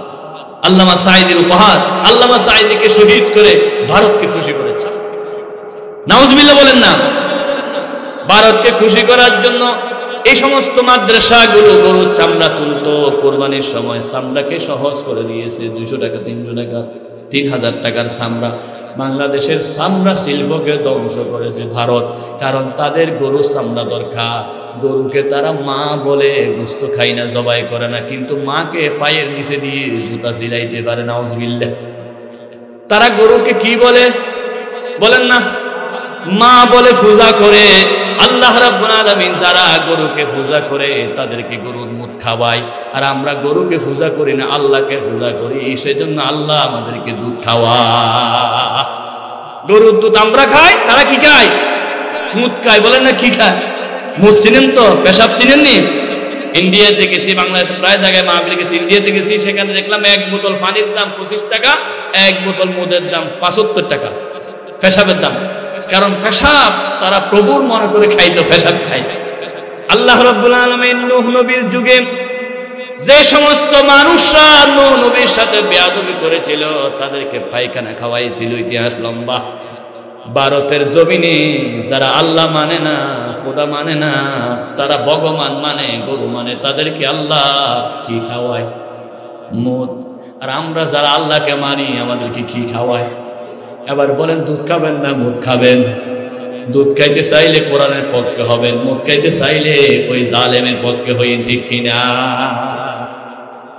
আল্লামা সাঈদীর উপহার, আল্লামা সাঈদীকে শহীদ করে ভারতকে খুশি করেছে। নাউজুবিল্লাহ বলেন না? ভারতকে খুশি করার জন্য এই সমস্ত মাদ্রাসাগুলো গরুর চামড়া তুলতো কোরবানির সময়, চামড়াকে সহজ করে দিয়েছে। 200 টাকা, 300 টাকা, 3000 টাকার চামড়া। বাংলাদেশের চামড়া শিল্পকে ধ্বংস করেছে ভারত, কারণ তাদের গরুর চামড়া দরকার। গরুকে তারা মা বলে, গোশত খাই না, জবাই করে না, কিন্তু মাকে পায়ের নিচে দিয়ে জুতা সিলাইতে পারে। নাউজুবিল্লাহ। তারা গরুকে কি বলে বলেন না? মা বলে পূজা করে। আল্লাহ রাব্বুল আলামিন যারা গরুকে পূজা করে তাদেরকে গরুর মুখ খাওয়ায়, আর আমরা গরুকে পূজা করি না, আল্লাহকে পূজা করি। সেজন্য আল্লাহ আমাদেরকে দুধ খাওয়ায়। গরুর দুধ আমরা খাই, তারা কি খায়? মুখ খায়। বলেন না কি খায়? মুখ চিনেন তো? পেশাব চিনেননি? ইন্ডিয়াতে গেছি, বাংলাদেশে প্রায় জায়গায় মাহফিলে গেছি, ইন্ডিয়াতে গেছি, সেখানে দেখলাম 1 বোতল পানির দাম 25 টাকা, 1 বোতল মদের দাম 75 টাকা। পেশাবের দাম, কারণ পেশাব তারা প্রভুর মনে করে খাইতো, পেশাব খাই। আল্লাহ রাব্বুল আলামিন নূহ নবীর যুগে যে সমস্ত মানুষরা নূহ নবীর সাথে বেয়াদবি করেছিল তাদেরকে পায়খানা খাওয়াইছিল। ইতিহাস লম্বা। ভারতের জমিনে যারা আল্লাহ মানে না, খোদা মানে না, তারা ভগবান মানে, গরু মানে, তাদেরকে আল্লাহ কি খাওয়ায়? মদ। আর আমরা যারা আল্লাহকে মানি আমাদেরকে কি খাওয়ায়? এবার বলেন দুধ খাবেন না মদ খাবেন? দুধ খাইতে চাইলে কোরআনের পক্ষে হবেন, মদ খাইতে চাইলে ওই জালেমের পক্ষে হইন, ঠিক কিনা?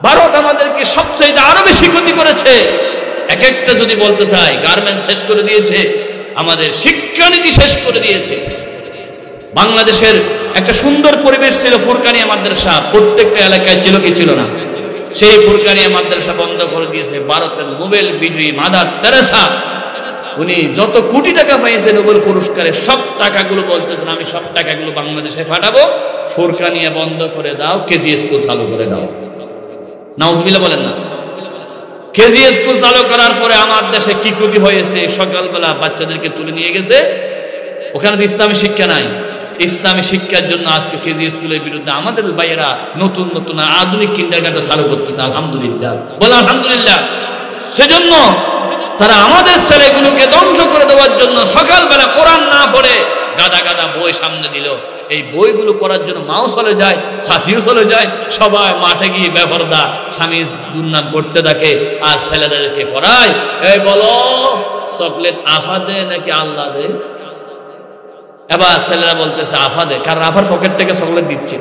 ভারত আমাদেরকে সবচেয়ে আরো বেশি ক্ষতি করেছে। এক একটা যদি বলতে চাই, গার্মেন্টস শেষ করে দিয়েছে, আমাদের শিক্ষানীতি শেষ করে দিয়েছে। বাংলাদেশের একটা সুন্দর পরিবেশ ছিল, ফুরকানিয়া মাদ্রাসা প্রত্যেকটা এলাকায় ছিল, কি ছিল না? সেই ফুরকানিয়া মাদ্রাসা বন্ধ করে দিয়েছে। ভারতের নোবেল বিজয়ী মাদার তেরেসা, উনি যত কোটি টাকা পাইয়েছে নোবেল পুরস্কারে, সব টাকাগুলো বলতেছেন আমি সব টাকাগুলো বাংলাদেশে পাঠাবো, ফুরকানিয়া বন্ধ করে দাও, কেজি স্কুল চালু করে দাও। নাউজুবিল্লাহ বলেন না? কেজি স্কুল চালু করার পরে আমার দেশে কি ক্ষতি হয়েছে? সকালবেলা বাচ্চাদেরকে তুলে নিয়ে গেছে, ওখানে তো ইসলামী শিক্ষা নাই। ইসলামী শিক্ষার জন্য আজকে কেজি স্কুলের বিরুদ্ধে আমাদের ভাইয়েরা নতুন নতুন আধুনিক কিন্ডারগার্টেন চালু করতেছে। আলহামদুলিল্লাহ, বলে আলহামদুলিল্লাহ। সেজন্য তারা আমাদের ছেলেগুলোকে ধ্বংস করে দেওয়ার জন্য সকালবেলা কোরআন না পড়ে গাদা গাদা বই সামনে দিল। এই বইগুলো পড়ার জন্য মাও চলে যায়, শাশিও চলে যায়, সবাই মাঠে গিয়ে বেপরদা স্বামী দুর্নাম করতে থাকে, আর ছেলেদেরকে পড়ায় এই বলো চকলেট আফা দে নাকি আল্লাহ দে? এবার ছেলেরা বলতেছে আফা দে, কারণ আফার পকেট থেকে চকলেট দিচ্ছে।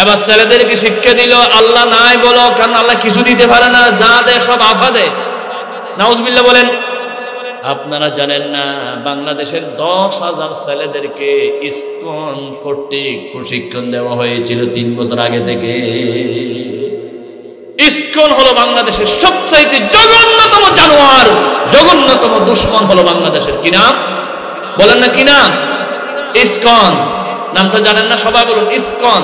এবার ছেলেদেরকে শিক্ষা দিল আল্লাহ নাই বলো, কারণ আল্লাহ কিছু দিতে পারে না, যা দে সব আফা দে। নাউজুবিল্লাহ বলেন। আপনারা জানেন না বাংলাদেশের 10,000 ছেলেদেরকে ইসকন কর্তৃক প্রশিক্ষণ দেওয়া হয়েছিল 3 বছর আগে থেকে। ইসকন হলো বাংলাদেশের সবচাইতে জঘন্যতম জানোয়ার, জঘন্যতম দুশ্মন হলো বাংলাদেশের। কি নাম বলেন না? কি নাম? ইসকন। নামটা জানেন না? সবাই বলুন ইসকন।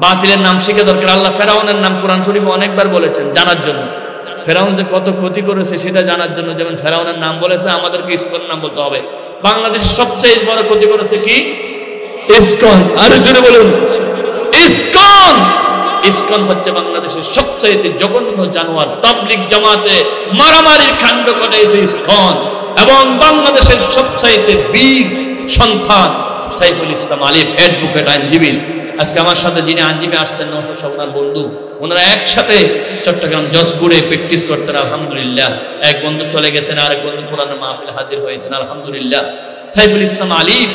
বাতিলের নাম শিখে দরকার। আল্লাহ ফেরাউনের নাম কোরআন শরীফে অনেকবার বলেছেন জানার জন্য। ফেরাউন যে কত ক্ষতি করেছে সেটা জানার জন্য যেমন ফেরাউনের নাম বলেছে, আমাদেরকে ইসকন নাম বলতে হবে। বাংলাদেশের সবচেয়ে বড় ক্ষতি করেছে কি? ইসকন। আর জোরে বলুন ইসকন। ইসকন হচ্ছে বাংলাদেশের সবচেয়ে জঘন্য জানোয়ার। তাবলীগ জামাতে মারামারির কাণ্ড ঘটাইছে ইসকন। এবং বাংলাদেশের সবচেয়ে বীর সন্তান সাইফুল ইসলাম আলিফ, অ্যাডভোকেট, আইনজীবী। আজকে আমার সাথে যিনি আইনজীবী আসছেন, নওশাদ সাহেব ওনার বন্ধু, ওনারা একসাথে চট্টগ্রাম জজপুরে প্র্যাকটিস করতেন। আলহামদুলিল্লাহ, এক বন্ধু চলে গেছেন, আরেক বন্ধু কোরআনের মাহফিলে হাজির হয়েছেন। আলহামদুলিল্লাহ, সাইফুল ইসলাম আলিফ,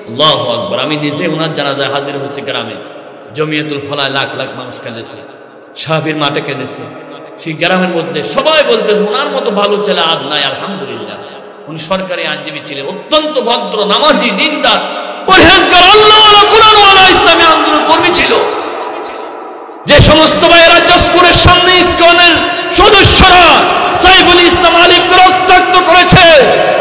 আল্লাহু আকবার। আমি নিজে ওনার জানাজায় হাজির হচ্ছে গ্রামে। জমিয়তুল ফলায় লাখ লাখ মানুষ কেঁদেছে, শাহফির মাঠে কেঁদেছে। সেই গ্রামের মধ্যে সবাই বলতেছে ওনার মতো ভালো ছেলে আর নাই। আলহামদুলিল্লাহ, উনি সরকারি আইনজীবী ছিলেন, অত্যন্ত ভদ্র, নামাজি, দিনদার, পরহেজগার, আল্লাহওয়ালা, কোরআনওয়ালা, ইসলামী আন্দোলন কর্মী ছিল। যে সমস্ত ভাইয়েরা জজপুরের সামনে ইসকনের সদস্যরা সাইফুল ইসলাম আলিফকে রক্তাক্ত করেছে,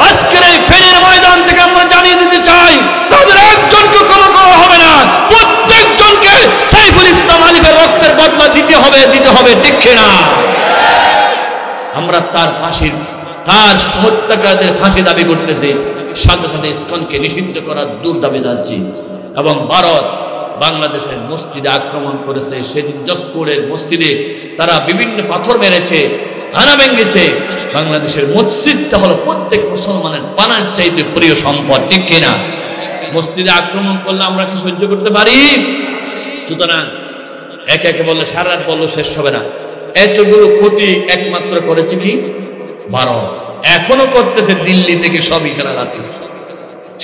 আজকের এই ফেনীর ময়দান থেকে আমরা জানিয়ে দিতে চাই, তাদের একজনকে ক্ষমা করা হবে না। প্রত্যেকজনকে সাইফুল ইসলাম আলিফের রক্তের বদলা দিতে হবে, ঠিক কিনা? আমরা তার ফাঁসির, তার হত্যাকারীদের ফাঁসি দাবি করতেছি, সাথে সাথে ইসকনকে নিষিদ্ধ করার দূর দাবি যাচ্ছি। এবং ভারত বাংলাদেশের মসজিদে আক্রমণ করেছে। সেদিন জজপুরের মসজিদে তারা বিভিন্ন পাথর মেরেছে, আনা ভেঙেছে। বাংলাদেশের মসজিদটা হলো প্রত্যেক মুসলমানের পানার চাইতে প্রিয় সম্পদ, ঠিক কিনা? মসজিদে আক্রমণ করলে আমরা কি সহ্য করতে পারি? সুতরাং একে একে বললে সারা রাত বললো শেষ হবে না। এতগুলো ক্ষতি একমাত্র করেছে কি? ভারত। এখনো করতেছে, দিল্লি থেকে সব ইশারা লাগতেছে।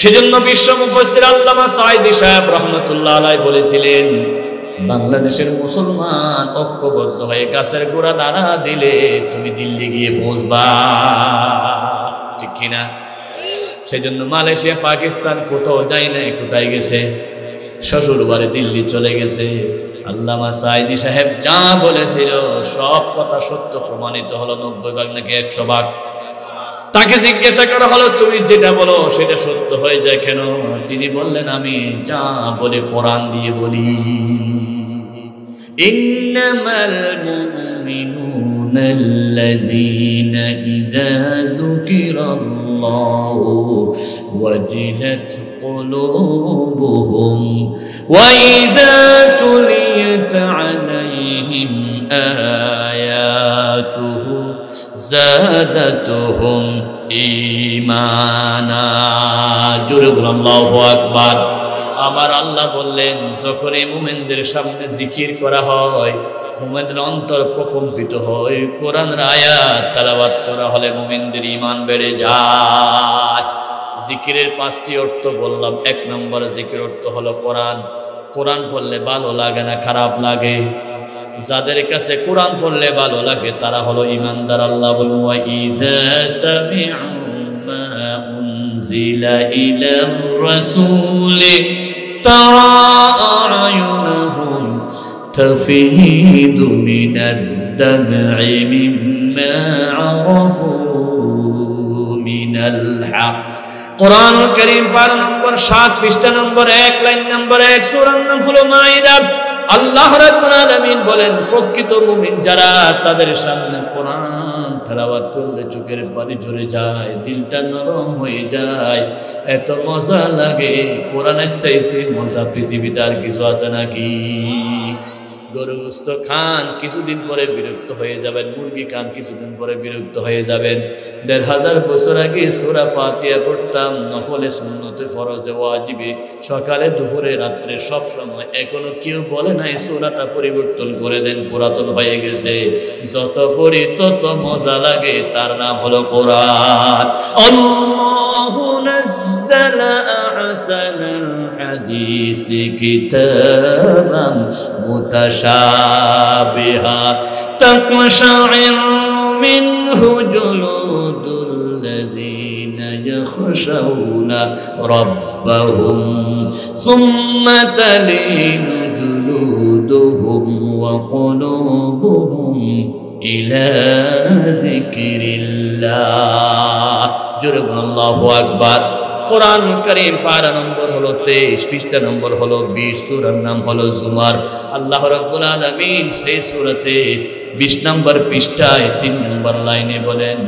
সেজন্য বিশ্ব মুফাসসির আল্লামা সাঈদী সাহেব রাহমাতুল্লাহ আলাইহি বলেছিলেন, বাংলাদেশের মুসলমান ঐক্যবদ্ধ হয়ে গাছের গোড়া নাড়া দিলে তুমি দিল্লি গিয়ে পৌঁছবা, ঠিক কিনা? সেজন্য মালয়েশিয়া, পাকিস্তান কোথাও যায় নাই, কোথায় গেছে? শ্বশুর বাড়ি দিল্লি চলে গেছে। আল্লামা সাঈদী সাহেব যা বলেছিল সব কথা সত্য প্রমাণিত হলো 90 ভাগ নাকি 100 ভাগ। তাকে জিজ্ঞাসা করা হলো তুমি যেটা বলো সেটা সত্য হয়ে যায় কেন? তিনি বললেন আমি যা বলে কোরআন দিয়ে বলি। ইন্নামাল মুমিনুনা আল্লাযীনা ইযা যুকিরাল্লাহু ওয়াজিলাত কুলুবুহুম ওয়া ইযা তুলিয়াত আলাইহিম আয়াতুহু যাদাতুহুম ঈমানা। জোরে বলুন আল্লাহু আকবার। আমার আল্লাহ বললেন যখন মুমিনদের সামনে জিকির করা হয়, মুমিনদের অন্তর প্রকম্পিত হয়। কোরআনের আয়াত তেলাওয়াত করা হলে মুমিনদের ঈমান বেড়ে যায়। জিকিরের 5টি অর্থ বললাম। 1 নম্বর জিকির অর্থ হলো কোরআন। কোরআন পড়লে ভালো লাগে না, খারাপ লাগে। যাদের কাছে কোরআন পড়লে ভালো লাগে তারা হলো ঈমানদার। আল্লাহ বলেন ওয়া ইযা সামি'ু মা উনজিলা ইলার রাসূলি তারা আ'য়ুনুহুম তাফীদু মিনাদ দাম'i মিম্মা আরাফু মিনাল হক। কোরআনুল কারীম পারা নম্বর 7 পৃষ্ঠা নম্বর 1 লাইন নম্বর 1 সূরার নাম হলো মাইদা। আল্লাহ রাব্বুল আলামিন বলেন প্রকৃত মুমিন যারা তাদের সামনে কোরআন তেলাওয়াত করলে চোখের পানি ঝরে যায়, দিলটা নরম হয়ে যায়, এত মজা লাগে। কোরআনের চাইতে মজা পৃথিবীতে আর কিছু আছে নাকি? গরু গোস্ত খান, কিছুদিন পরে বিরক্ত হয়ে যাবেন। মুরগি খান, কিছুদিন পরে বিরক্ত হয়ে যাবেন। 1500 বছর আগে সূরা ফাতিহা পড়তাম, নফলে, সুন্নতে, ফরজে, ওয়াজিবে, সকালে, দুপুরে, রাত্রে, সব সময়। এখনো কেউ বলে নাই সূরাটা পরিবর্তন করে দেন, পুরাতন হয়ে গেছে। যত পড়ি তত মজা লাগে, তার নাম হলো কোরআন। আল্লাহু নাযালা আহসানাল হাদিসি কিতাবাম মুতাশাবিহা তাকশাইরু মিনহু জুলুদুল্লাযীনা ইয়াখশাউনা রাব্বাহুম সুম্মা তালিনু জুলুদুহুম ওয়া কুলুবুহুম ইলা যিকরিল্লাহ। জোরে বলুন আল্লাহু আকবার। কোরআনুল কারীম পারা নম্বর হলো 23, পৃষ্ঠা নম্বর হলো 20, সূরার নাম হলো জুমার। আল্লাহ রাব্বুল আলামিন সেই সূরাতে 20 নম্বর পৃষ্ঠায় 3 নম্বর লাইনে বলেন,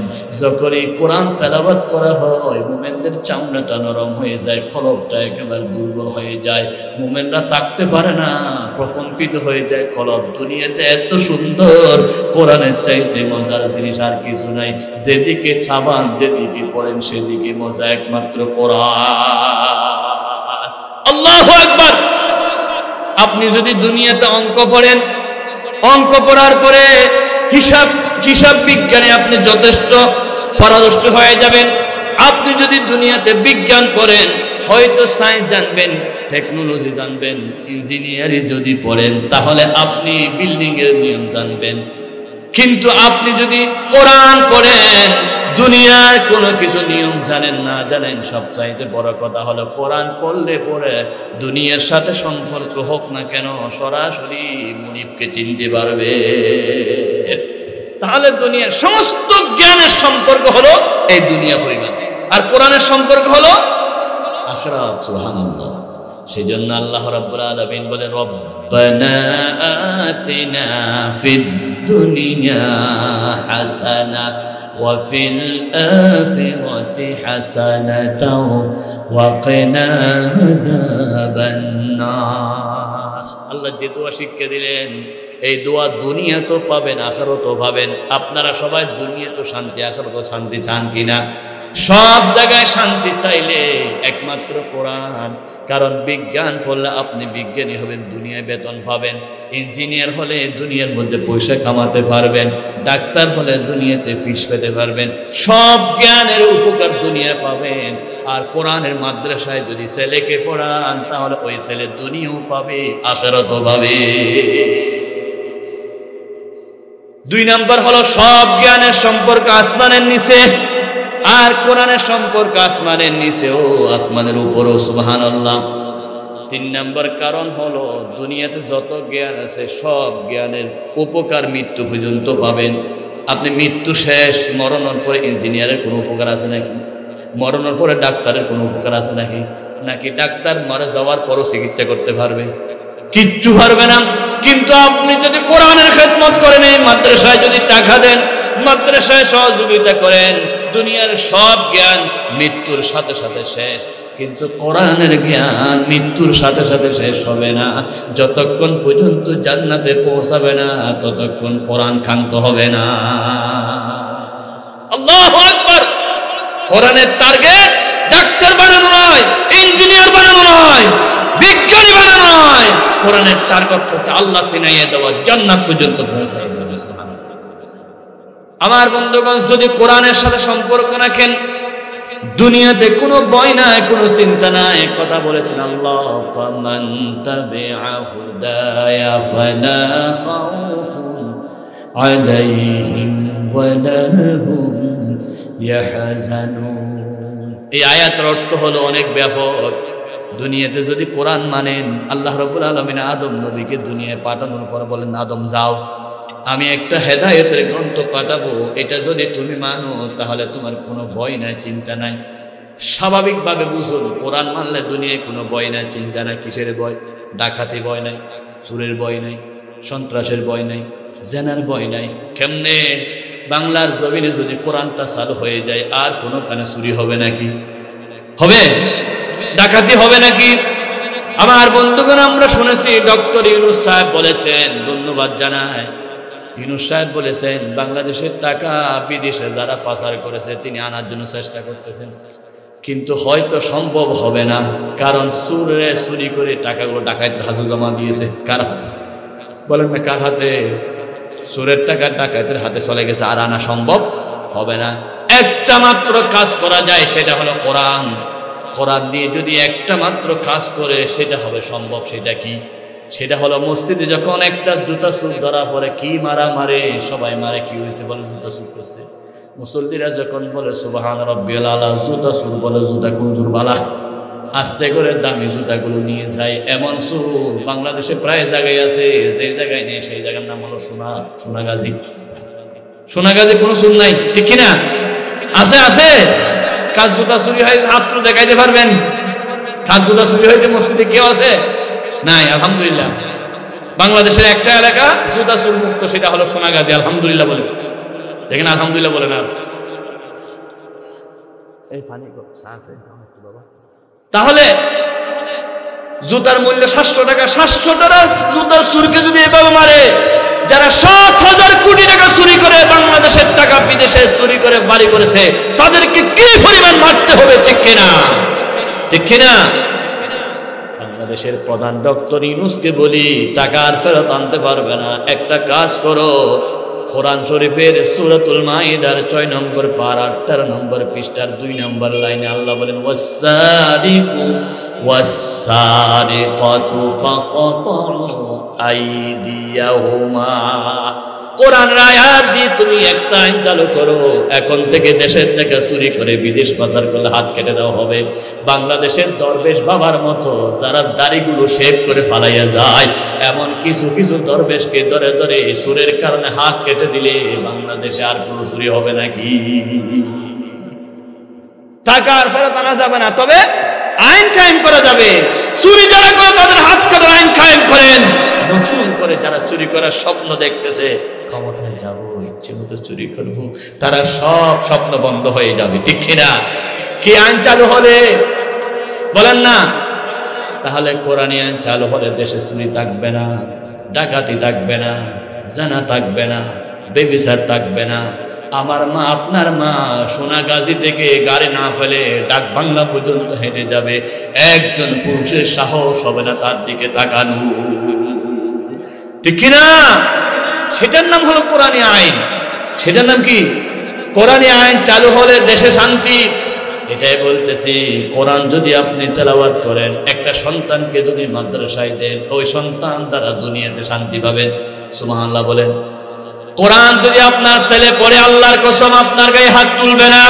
যখনই কোরআন তেলাওয়াত করা হয় মুমিনদের চামড়াটা নরম হয়ে যায়, কলবটা একেবারে দুর্বল হয়ে যায়, মুমিনরা তাকতে পারে না, প্রকম্পিত হয়ে যায় কলব। দুনিয়াতে এত সুন্দর, কোরআনের চাইতে মজার জিনিস আর কিছু নাই। যেদিকে চাবান, যেদিকে পড়েন সেদিকে মজা, একমাত্র কোরআন। আল্লাহু আকবার। আপনি যদি দুনিয়াতে অঙ্ক পড়েন, অঙ্ক পড়ার পরে হিসাব বিজ্ঞানে আপনি যথেষ্ট পারদর্শী হয়ে যাবেন। আপনি যদি দুনিয়াতে বিজ্ঞান পড়েন, হয়তো সায়েন্স জানবেন, টেকনোলজি জানবেন, ইঞ্জিনিয়ারিং যদি পড়েন তাহলে আপনি বিল্ডিং এর নিয়ম জানবেন। কিন্তু আপনি যদি কোরআন পড়েন, দুনিয়ার কোনো কিছু নিয়ম জানেন না জানেন। সবচাইতে বড় কথা হলো কোরআন পড়লে পরে দুনিয়ার সাথে সম্পর্ক হোক না কেন সরাসরি মুনিবকে চিনতে পারবে। তাহলে দুনিয়ার সমস্ত জ্ঞানের সম্পর্ক হলো এই দুনিয়া পরিমাণ, আর কোরআনের সম্পর্ক হলো আখিরাত। সুবহানাল্লাহ। সেজন্য আল্লাহ রাব্বুল আলামিন বলেন, রব্বানা আতিনা ফিদ দুনিয়া হাসানা ওয়া ফিল আখিরাতি হাসানাতাও ওয়া কিনা আযাবান নার। আল্লাহ যে দোয়া শিক্ষা দিলেন, এই দোয়া দুনিয়া তো পাবেন, আখিরাতও পাবেন। আপনারা সবাই দুনিয়া তো শান্তি, আখিরাতও শান্তি চান কিনা? সব জায়গায় শান্তি চাইলে একমাত্র কোরআন। কারণ বিজ্ঞান পড়লে আপনি বিজ্ঞানী হবেন, দুনিয়ায় বেতন পাবেন। ইঞ্জিনিয়ার হলে দুনিয়ার মধ্যে পয়সা কামাতে পারবেন। ডাক্তার হলে দুনিয়াতে ফিস পেতে পারবেন। সব জ্ঞানের উপকার দুনিয়া পাবেন। আর কোরআনের মাদ্রাসায় যদি ছেলেকে পড়ান তাহলে ওই ছেলে দুনিয়াও পাবে, আখিরাতও পাবে। 2 নম্বর হলো সব জ্ঞানের সম্পর্ক আসমানের নিচে, আর কোরআনের সম্পর্ক আসমানের নিচে ও আসমানের উপরও। সুবহানাল্লাহ। 3 নম্বর কারণ হলো দুনিয়াতে যত জ্ঞান আছে সব জ্ঞানের উপকার মৃত্যু পর্যন্ত পাবেন। আপনি মৃত্যু শেষ, মরণের পরে ইঞ্জিনিয়ারের কোনো উপকার আছে নাকি? মরণের পরে ডাক্তারের কোনো উপকার আছে নাকি? নাকি ডাক্তার মারা যাওয়ার পরও চিকিৎসা করতে পারবে? কিচ্ছু পারবে না। কিন্তু আপনি যদি কোরআনের খেদমত করেন, এই মাদ্রাসায় যদি টাকা দেন, মাদ্রাসায় সহযোগিতা করেন, দুনিয়ার সব জ্ঞান মৃত্যুর সাথে সাথে শেষ, কিন্তু কোরআনের জ্ঞান মৃত্যুর সাথে সাথে শেষ হবে না। যতক্ষণ পর্যন্ত জান্নাতে পৌঁছাবে না ততক্ষণ কোরআন ক্ষান্ত হবে না। আল্লাহু আকবার। কোরআনের টার্গেট ডাক্তার বানানো নয়, ইঞ্জিনিয়ার বানানো নয়, বিজ্ঞানী বানানো নয়। কোরআনের টার্গেট হচ্ছে আল্লাহ চিনাইয়ে দেওয়া, জান্নাত পর্যন্ত পৌঁছায় দেওয়া। আমার বন্ধুগণ, যদি কোরআনের সাথে সম্পর্ক রাখেন, দুনিয়াতে কোনো ভয় নাই, কোনো চিন্তা নাই। কথা বলেছেন আল্লাহ, ফামান তাবিআ হুদায়া ফালা খাউফুন আলাইহিম ওয়ালা হুম ইয়াহজানুন। এই আয়াতের অর্থ হলো অনেক ব্যাপক। দুনিয়াতে যদি কোরআন মানেন, আল্লাহ রাব্বুল আলামিন আদম নবীকে দুনিয়ায় পাঠানোর পর বলেন, আদম যাও, আমি একটা হেদায়েতের গ্রন্থ পাঠাবো, এটা যদি তুমি মানো তাহলে তোমার কোনো ভয় নাই, চিন্তা নাই। স্বাভাবিকভাবে বুঝুন, কোরআন মানলে দুনিয়ায় কোনো ভয় নাই, চিন্তা নাই। কিসের ভয়? ডাকাতি ভয় নাই, চোরের ভয় নাই, সন্ত্রাসের ভয় নাই, জেনার ভয় নাই। কেমনে? বাংলার জমিনে যদি কোরআনটা চালু হয়ে যায় আর কোনো কানে চুরি হবে নাকি? হবে? ডাকাতি হবে নাকি? আমার বন্ধুগণ, আমরা শুনেছি ডক্টর ইউনূস সাহেব বলেছেন, ধন্যবাদ জানাই, ইউনূস সাহেব বলেছেন বাংলাদেশের টাকা বিদেশে যারা পাচার করেছে তিনি আনার জন্য চেষ্টা করতেছেন, কিন্তু হয়তো সম্ভব হবে না। কারণ চুরি করে টাকাগুলো ডাকাতের হাতে জমা দিয়েছে। কার হাতে? বলেন না, কার হাতে? চোরের টাকা ডাকাতের হাতে চলে গেছে, আর আনা সম্ভব হবে না। একটা মাত্র কাজ করা যায়, সেটা হলো কোরআন। কোরআন দিয়ে যদি একটা মাত্র কাজ করে সেটা হবে সম্ভব। সেটা কি? সেটা হলো মসজিদে যখন একটা জুতা চুর ধরা পড়ে, কি মারা মারে, সবাই মারে, কি হয়েছে বলে জুতা চুর করছে। মুসল্লিরা যখন বলে সুবহান রাব্বিয়াল আলা, জুতা চুর বলে জুতা কুঞ্জুর বালা, আস্তে করে দামি জুতাগুলো নিয়ে যায়। এমন চুর বাংলাদেশে প্রায় জায়গায় আছে, যে জায়গায় নেই সেই জায়গার নাম হলো সোনাগাজী। সোনাগাজী কোনো চুর নাই, ঠিক কিনা? আছে আছে। কাজ জুতা চুরি হয়েছে, হাত দেখাইতে পারবেন? কাজ জুতা চুরি হয়েছে মসজিদে কেউ আছে? নাই, আলহামদুলিল্লাহ। বাংলাদেশের একটা এলাকা জুতা চুর মুক্ত, সেটা হলো সোনাগাজী। আলহামদুলিল্লাহ বলে দেখেন, আলহামদুলিল্লাহ বলে না। তাহলে জুতার মূল্য 700 টাকা। 700 টাকা জুতার চুরকে যদি এভাবে মারে, যারা 7,000 কোটি টাকা চুরি করে বাংলাদেশের টাকা বিদেশে চুরি করে বাড়ি করেছে, তাদেরকে কি পরিমাণ মারতে হবে, ঠিক কিনা? ঠিক কিনা? বাংলাদেশের প্রধান ডক্টর ইউনূসকে বলি, টাকা আর ফেরত আনতে পারবে না। একটা কাজ করো, কোরআন শরীফের সূরাতুল মাইদার 6 নম্বর পারা 18 নম্বর পৃষ্ঠার 2 নম্বর লাইনে আল্লাহ বলেন, ওয়াস-সারিকু ওয়াস-সারিকাতু ফাকাতউ আইদিয়াহুমা। কোরআনের আয়াত দিয়ে তুমি একটা আইন চালু করো, এখন থেকে দেশের থেকে চুরি করে বিদেশ পাচার করলে হাত কেটে দেওয়া হবে। বাংলাদেশের দরবেশ বাবার মতো যারা দাড়িগুলো শেভ করে ফালাইয়া যায়, এমন কিছু কিছু দরবেশকে ধরে ধরে চুরের কারণে হাত কেটে দিলে বাংলাদেশে আর কোনো চুরি হবে নাকি? টাকা আর ফেরত আনা যাবে না, তবে আইন কায়েম করা যাবে। চুরি যারা করে তাদের হাত কাটার আইন কায়েম করেন। নতুন করে যারা চুরি করার স্বপ্ন দেখতেছে, ক্ষমতায় যাব, ইচ্ছে মতো চুরি করব, তারা সব স্বপ্ন বন্ধ হয়ে যাবে, ঠিক কিনা? কি আইন চালু হলে বলেন না? তাহলে কোরআনী আইন চালু হলে দেশে চুরি থাকবে না, ডাকাতি থাকবে না, জানা থাকবে না, বেবিচার থাকবে না। আমার মা, আপনার মা সোনাগাজী থেকে গাড়ি না ফেলে ডাক বাংলা পর্যন্ত হেঁটে যাবে, একজন পুরুষের সাহস হবে না তার দিকে তাকানো, ঠিক কিনা? সেটার নাম হলো কোরআনী আইন। সেটার নাম কি? কোরআনী আইন চালু হলে দেশে শান্তি। এটাই বলতেছি, কোরআন যদি আপনি তেলাওয়াত করেন, একটা সন্তানকে যদি মাদ্রাসায় দেন, ওই সন্তান দ্বারা দুনিয়াতে শান্তি পাবেন। সুবহানাল্লাহ বলেন। কোরআন যদি আপনার ছেলে পড়ে, আল্লাহর কসম আপনার গায়ে হাত তুলবে না।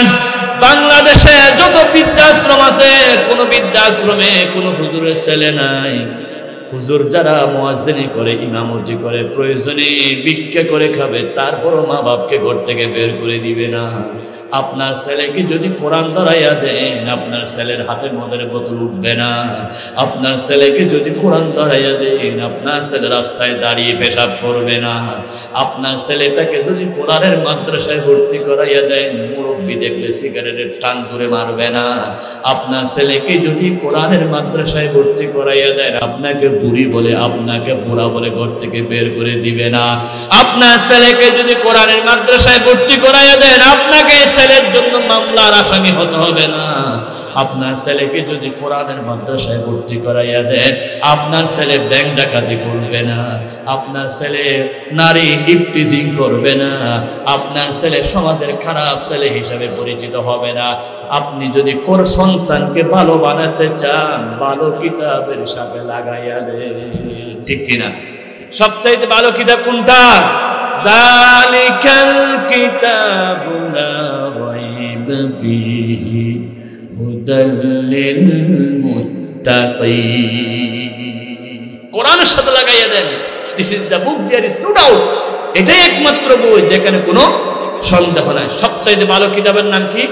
বাংলাদেশে যত বৃদ্ধাশ্রম আছে, কোন বৃদ্ধাশ্রমে কোন হুজুরের ছেলে নাই। হুজুর যারা মুয়াজ্জিনি করে, ইমামতি করে, প্রয়োজনে ভিক্ষা করে খাবে, তারপরও মা বাপকে ঘর থেকে বের করে দিবে না। আপনার ছেলেকে যদি কোরআন ধরাইয়া দেন, আপনার ছেলের হাতের মধ্যে বোতল উঠবে না। আপনার ছেলেকে যদি কোরআন ধরাইয়া দেন, আপনার ছেলে রাস্তায় দাঁড়িয়ে পেশাব করবে না। আপনার ছেলেটাকে যদি কোরআনের মাদ্রাসায় ভর্তি করাইয়া দেন, মুরব্বি দেখলে সিগারেটের টান জুড়ে মারবে না। আপনার ছেলেকে যদি কোরআনের মাদ্রাসায় ভর্তি করাইয়া দেন, আপনাকে বুড়ি বলে, আপনাকে বুড়া বলে ঘর থেকে বের করে দিবে না। আপনার ছেলেকে যদি কোরআনের মাদ্রাসায় ভর্তি করাইয়া দেন, আপনাকে ছেলের জন্য মামলার আসামি হতে হবে না। আপনার ছেলেকে যদি কোরআনের মাদ্রাসায় ভর্তি করাইয়া দেন, আপনার ছেলে ব্যাংক ডাকাতি করবে না। আপনার ছেলে নারী ইফটিজিং করবে না। আপনার ছেলে সমাজের খারাপ ছেলে হিসাবে পরিচিত হবে না। আপনি যদি কোন সন্তানকে ভালো বানাতে চান, ভালো কিতাবের সাথে লাগাইয়া দেন, ঠিক কিনা? সবচাইতে ভালো কিতাব কোনটা? জালিকাল কিতাবু লা রাইবা ফীহি হুদাল লিল মুত্তাকিন। কোরআনের সাথে লাগাইয়া দেন। This is the book, there is no doubt. এটাই একমাত্র বই যেখানে কোনো সন্দেহ নাই। সবচাইতে ভালো কিতাবের নাম কি?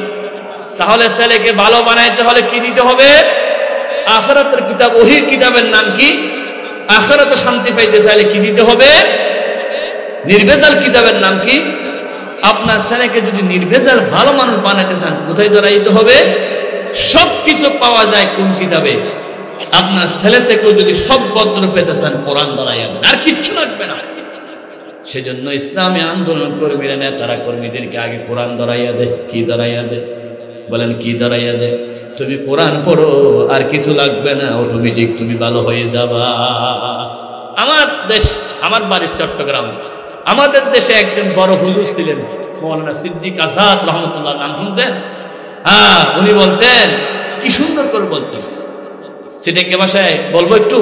তাহলে ছেলেকে ভালো বানাইতে হলে কি দিতে হবে? আখিরাতের কিতাব, ওহীর কিতাবের নাম কি? আখিরাতে শান্তি পাইতে চাইলে কি দিতে হবে? নির্ভেজাল কিতাবের নাম কি? আপনার ছেলেকে যদি নির্ভেজাল ভালো মানুষ বানাইতে চান, কোথায় দাঁড়াইতে হবে? সবকিছু পাওয়া যায় কোন কিতাবে? আপনার ছেলে থেকেও যদি সব পত্র পেতে চান, কোরআন দাঁড়াইয়া দেন, আর কিচ্ছু লাগবে না। সেজন্য ইসলামী আন্দোলন কর্মীরা, নেতারা কর্মীদেরকে আগে কোরআন দাঁড়াইয়া দে। কি দাঁড়াইয়া দে? বলেন কি দাঁড়াইয়া দে? তুমি কোরআন পড়ো, আর কিছু লাগবে না, অটোমেটিক তুমি ভালো হয়ে যাবা। আমার দেশ, আমার বাড়ির চট্টগ্রাম, আমাদের দেশে একজন বড় হুজুর ছিলেন, মৌলানা সিদ্দিক আজাদ রহমতুল্লাহ, নাম শুনছেন? হ্যাঁ, উনি বলতেন, কি সুন্দর করে বলতেন, সিটেঙ্গে ভাষায় বলবো একটু।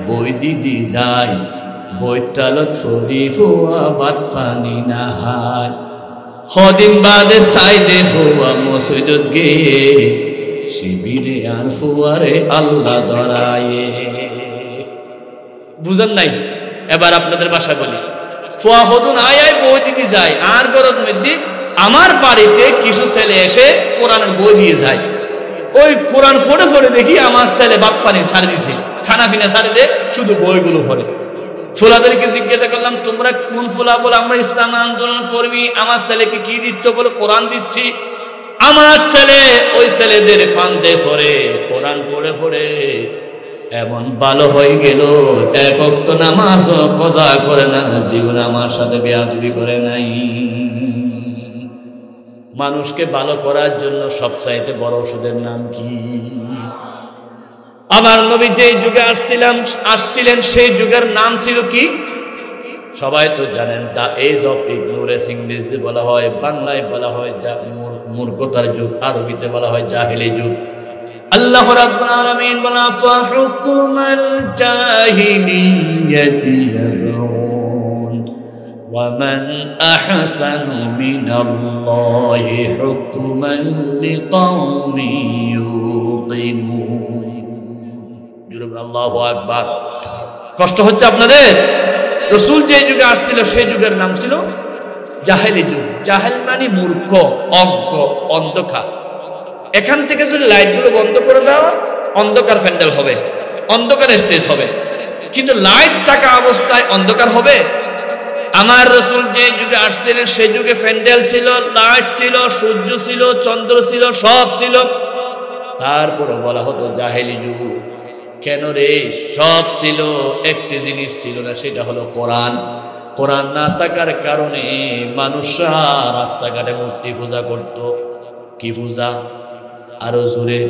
বই দিদি যাই, বই তালত ফরি ফুয়া বাদ ফানি নাহাই, হদিন বাদে সাইদে ফুয়া মসজিদত গিয়ে, শিবিরে আর ফুয়ারে আল্লাহ ধরায়ে। বুঝেন নাই? এবার আপনাদের ভাষায় বলি, ফুয়া হদুন আয় বই দিতে যায়, আর গরদ মধ্যে আমার বাড়িতে কিছু ছেলে এসে কোরআনের বই দিয়ে যায়। ওই কোরআন পড়ে পড়ে দেখি আমার ছেলে বাদ পানি ছাড়ে দিছে। খানা পিনা ছাড়ে দে, শুধু বইগুলো পড়ে। ফুলাদেরকে জিজ্ঞাসা করলাম তোমরা কোন ফুলা? বলে আমরা ইসলাম আন্দোলন কর্মী। আমার ছেলেকে কি দিচ্ছ? বলে কোরআন দিচ্ছি। আমার ছেলে ওই ছেলেদের ফান্দে পড়ে কোরআন পড়ে পড়ে এমন ভালো হয়ে গেল, এক ওয়াক্ত নামাজও কজা করে না, জীবনে আমার সাথে বেয়াদবি করে নাই। মানুষকে ভালো করার জন্য সবচাইতে বড় ওষুধের নাম কি? আমার নবী যে যুগে আসছিলেন সেই যুগের নাম ছিল কি? সবাই তো জানেন, দা এজ অফ ইগনোরেন্স ইংরেজিতে বলা হয়, বাংলায় বলা হয় মূর্খতার যুগ, আরবিতে বলা হয় জাহেলি যুগ। আল্লাহ রাব্বুল আলামিন বলেন ফাহুকুমাল জাহিলিয়াতি ইয়াবগুন ওয়া মান আহসানু মিনাল্লাহি হুকমান লিকাওমিন ইউকিনুন। আল্লাহু আকবার। কষ্ট হচ্ছে আপনাদের? রাসূল যে যুগে আসছিল সেই যুগের নাম ছিল জাহেলি যুগ। জাহেল মানে মূর্খ, অজ্ঞ, অন্ধকার। এখান থেকে যদি লাইটগুলো বন্ধ করে দাও, অন্ধকার প্যান্ডেল হবে, অন্ধকার স্টেজ হবে, কিন্তু লাইট থাকা অবস্থায় অন্ধকার হবে? আমার রাসূল যে যুগে আসছিলেন সেই যুগে প্যান্ডেল ছিল, লাইট ছিল, সূর্য ছিল, চন্দ্র ছিল, সব ছিল। তারপরে বলা হতো জাহেলি যুগ। কেন রে? সব ছিল, একটি জিনিস ছিল না, সেটা হলো কোরআন। কোরআন না থাকার কারণে মানুষরা রাস্তাঘাটে মূর্তি পূজা করত। কি পূজা? আরো জোরে,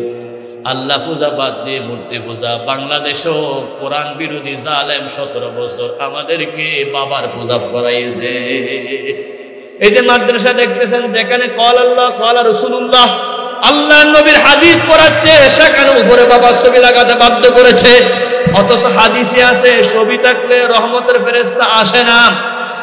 আল্লাহ পূজা বাদ দিয়ে মূর্তি পূজা। বাংলাদেশেও কোরআন বিরোধী জালেম 17 বছর আমাদেরকে বাবার পূজা করাইছে। এই যে মাদ্রাসা দেখতেছেন, যেখানে কল আল্লাহ কল রাসূলুল্লাহ, আল্লাহ নবীর হাদিস পড়াচ্ছে, সেখানে উপরে বাবার ছবি লাগাতে বাধ্য করেছে। অথচ হাদিসে আছে ছবি থাকলে রহমতের ফেরেশতা আসে না।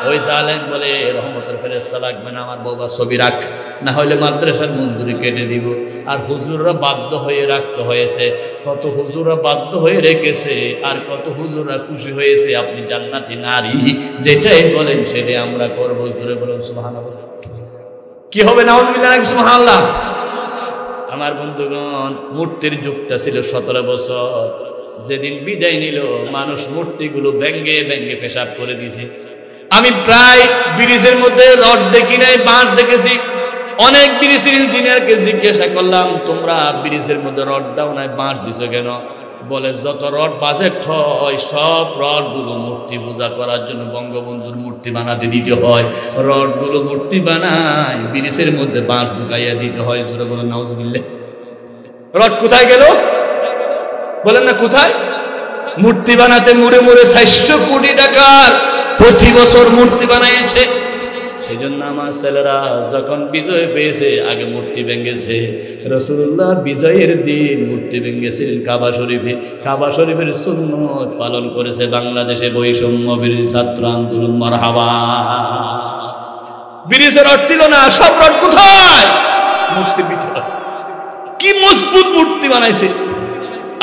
ওই জালেম বলে রহমতের ফেরেশতা লাগবে না, আমার বাবার ছবি রাখ, না হলে মাদ্রাসার মঞ্জুরি কেটে দিব। আর হুজুররা বাধ্য হয়ে রাখতে হয়েছে। কত হুজুররা বাধ্য হয়ে রেখেছে, আর কত হুজুররা খুশি হয়েছে। আপনি জান্নাতি নারী যেটাই বলেন সেটাই আমরা করবো। জোরে বলেন সুবহানাল্লাহ। কি হবে? নাউজুবিল্লাহ নাকি সুবহানাল্লাহ? আমার বন্ধুগণ, মূর্তির যুগটা ছিল 17 বছর। যেদিন বিদায় নিল, মানুষ মূর্তিগুলো ব্যঙ্গে ব্যঙ্গে পেশাব করে দিয়েছে। আমি প্রায় ব্রিজের মধ্যে রড দেখি নাই, বাঁশ দেখেছি। অনেক ব্রিজের ইঞ্জিনিয়ারকে জিজ্ঞাসা করলাম, তোমরা ব্রিজের মধ্যে রড দাও নাই, বাঁশ দিছো কেন? বলে যত রড বাজেট হয় সব রডগুলো মূর্তি পূজা করার জন্য বঙ্গবন্ধুর মূর্তি বানাতে দিতে হয়। রডগুলো মূর্তি বানায়, ব্রিজের মধ্যে বাঁশ ঢুকাইয়া দিতে হয়। জোরে বলেন নাউজুবিল্লাহ। রড কোথায় গেল? বলেন না কোথায়? মূর্তি বানাতে মুড়ে মুড়ে 400 কোটি টাকার প্রতি বছর মূর্তি বানাইছে। সেই জন্য আমার ছেলেরা যখন বিজয় পেয়েছে আগে মূর্তি ভেঙেছে। রাসূলুল্লাহ বিজয়ের দিন মূর্তি ভেঙেছিলেন কাবা শরীফে। কাবা শরীফের সুন্নত পালন করেছে বাংলাদেশে বৈষম্য বিরোধী ছাত্র আন্দোলন। মারহাবা। ব্রিজের রড ছিল না, সব রড কোথায়? মূর্তির ভিতরে। কি মজবুত মূর্তি বানাইছে।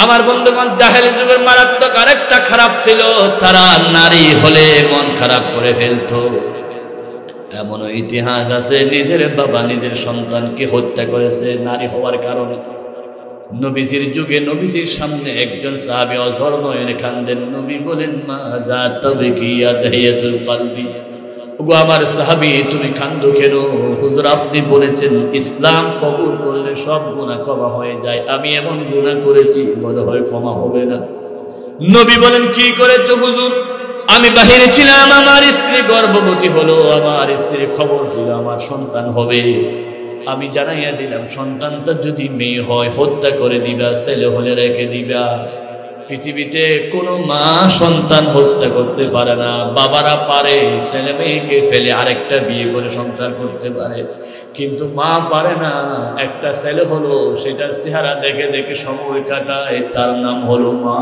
আমার বন্ধুগণ, জাহেলি যুগের মারাত্মক আরেকটা খারাপ ছিল, তারা নারী হলে মন খারাপ করে ফেলতো। এমন ইতিহাস আছে, নিজের বাবা নিজের সন্তানকে হত্যা করেছে নারী হওয়ার কারণে। নবীজির যুগে নবীজির সামনে একজন সাহাবী অঝর নয়নে কাঁদেন। নবী বলেন, মা যা তাবকি ইয়া দাহিয়াতুল কলবি। ওগো আমার সাহাবী, তুমি কাঁদো কেন? হুজুর আপনি বলেছেন ইসলাম কবুল করলে সব গুনাহ ক্ষমা হয়ে যায়। আমি এমন গুনাহ করেছি মনে হয় ক্ষমা হবে না। নবী বলেন, কি করেছো হুজুর? আমি বাহিরে ছিলাম, আমার স্ত্রী গর্ভবতী হলো, আমার স্ত্রী খবর দিল আমার সন্তান হবে। আমি জানাইয়া দিলাম সন্তানটা যদি মেয়ে হয় হত্যা করে দিবা, ছেলে হলে রেখে দিবা। পৃথিবীতে কোনো মা সন্তান হত্যা করতে পারে না। বাবারা পারে, ছেলে মেয়েকে ফেলে আরেকটা বিয়ে করে সংসার করতে পারে, কিন্তু মা পারে না। একটা ছেলে হলো, সেটা চেহারা দেখে দেখে সময় কাটায়, তার নাম হলো মা।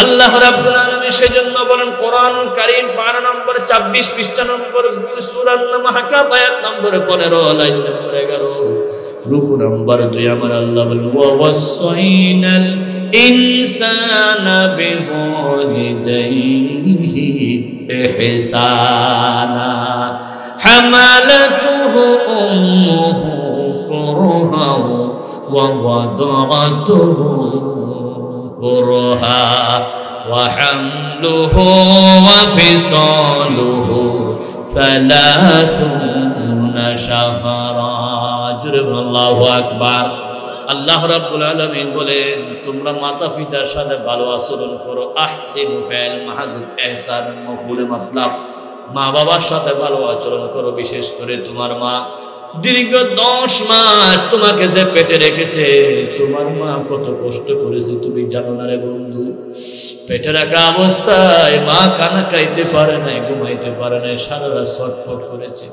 আল্লাহ রাব্বুল আলামিন সেজন্য বলেন কোরআন কারীম 12 নম্বর 24 পৃষ্ঠা নম্বর সূরা আন-নাহল আয়াত নম্বর 15 লাইন নম্বর 11 রুকু নম্বর 2 আমার আল্লাহ বলেন ওয়াসাইনাল ইনসানা বিওয়ালিদাইহি ইহসানা হামালাতুহু উম্মুহু কুরহা ওয়া ওয়াদাতুহু কুরহা ওয়া হামলুহু ওয়া ফিসালুহু 30 শাহরা। জোরে বলুন আল্লাহু আকবার। আল্লাহ রাব্বুল আলামিন বলেন, তোমরা মাতা পিতার সাথে ভালো আচরণ করো। আহসিনু ফাইল মাহযুব ইহসান মাফউল মাতলাব, মা বাবার সাথে ভালো আচরণ করো। বিশেষ করে তোমার মা দীর্ঘ 10 মাস তোমাকে যে পেটে রেখেছে, তোমার মা কত কষ্ট করেছে তুমি জানো না রে বন্ধু। পেটে রাখা অবস্থায় মা খানা খাইতে পারে নাই, ঘুমাইতে পারে নাই, সারা রাত ছটফট করেছে।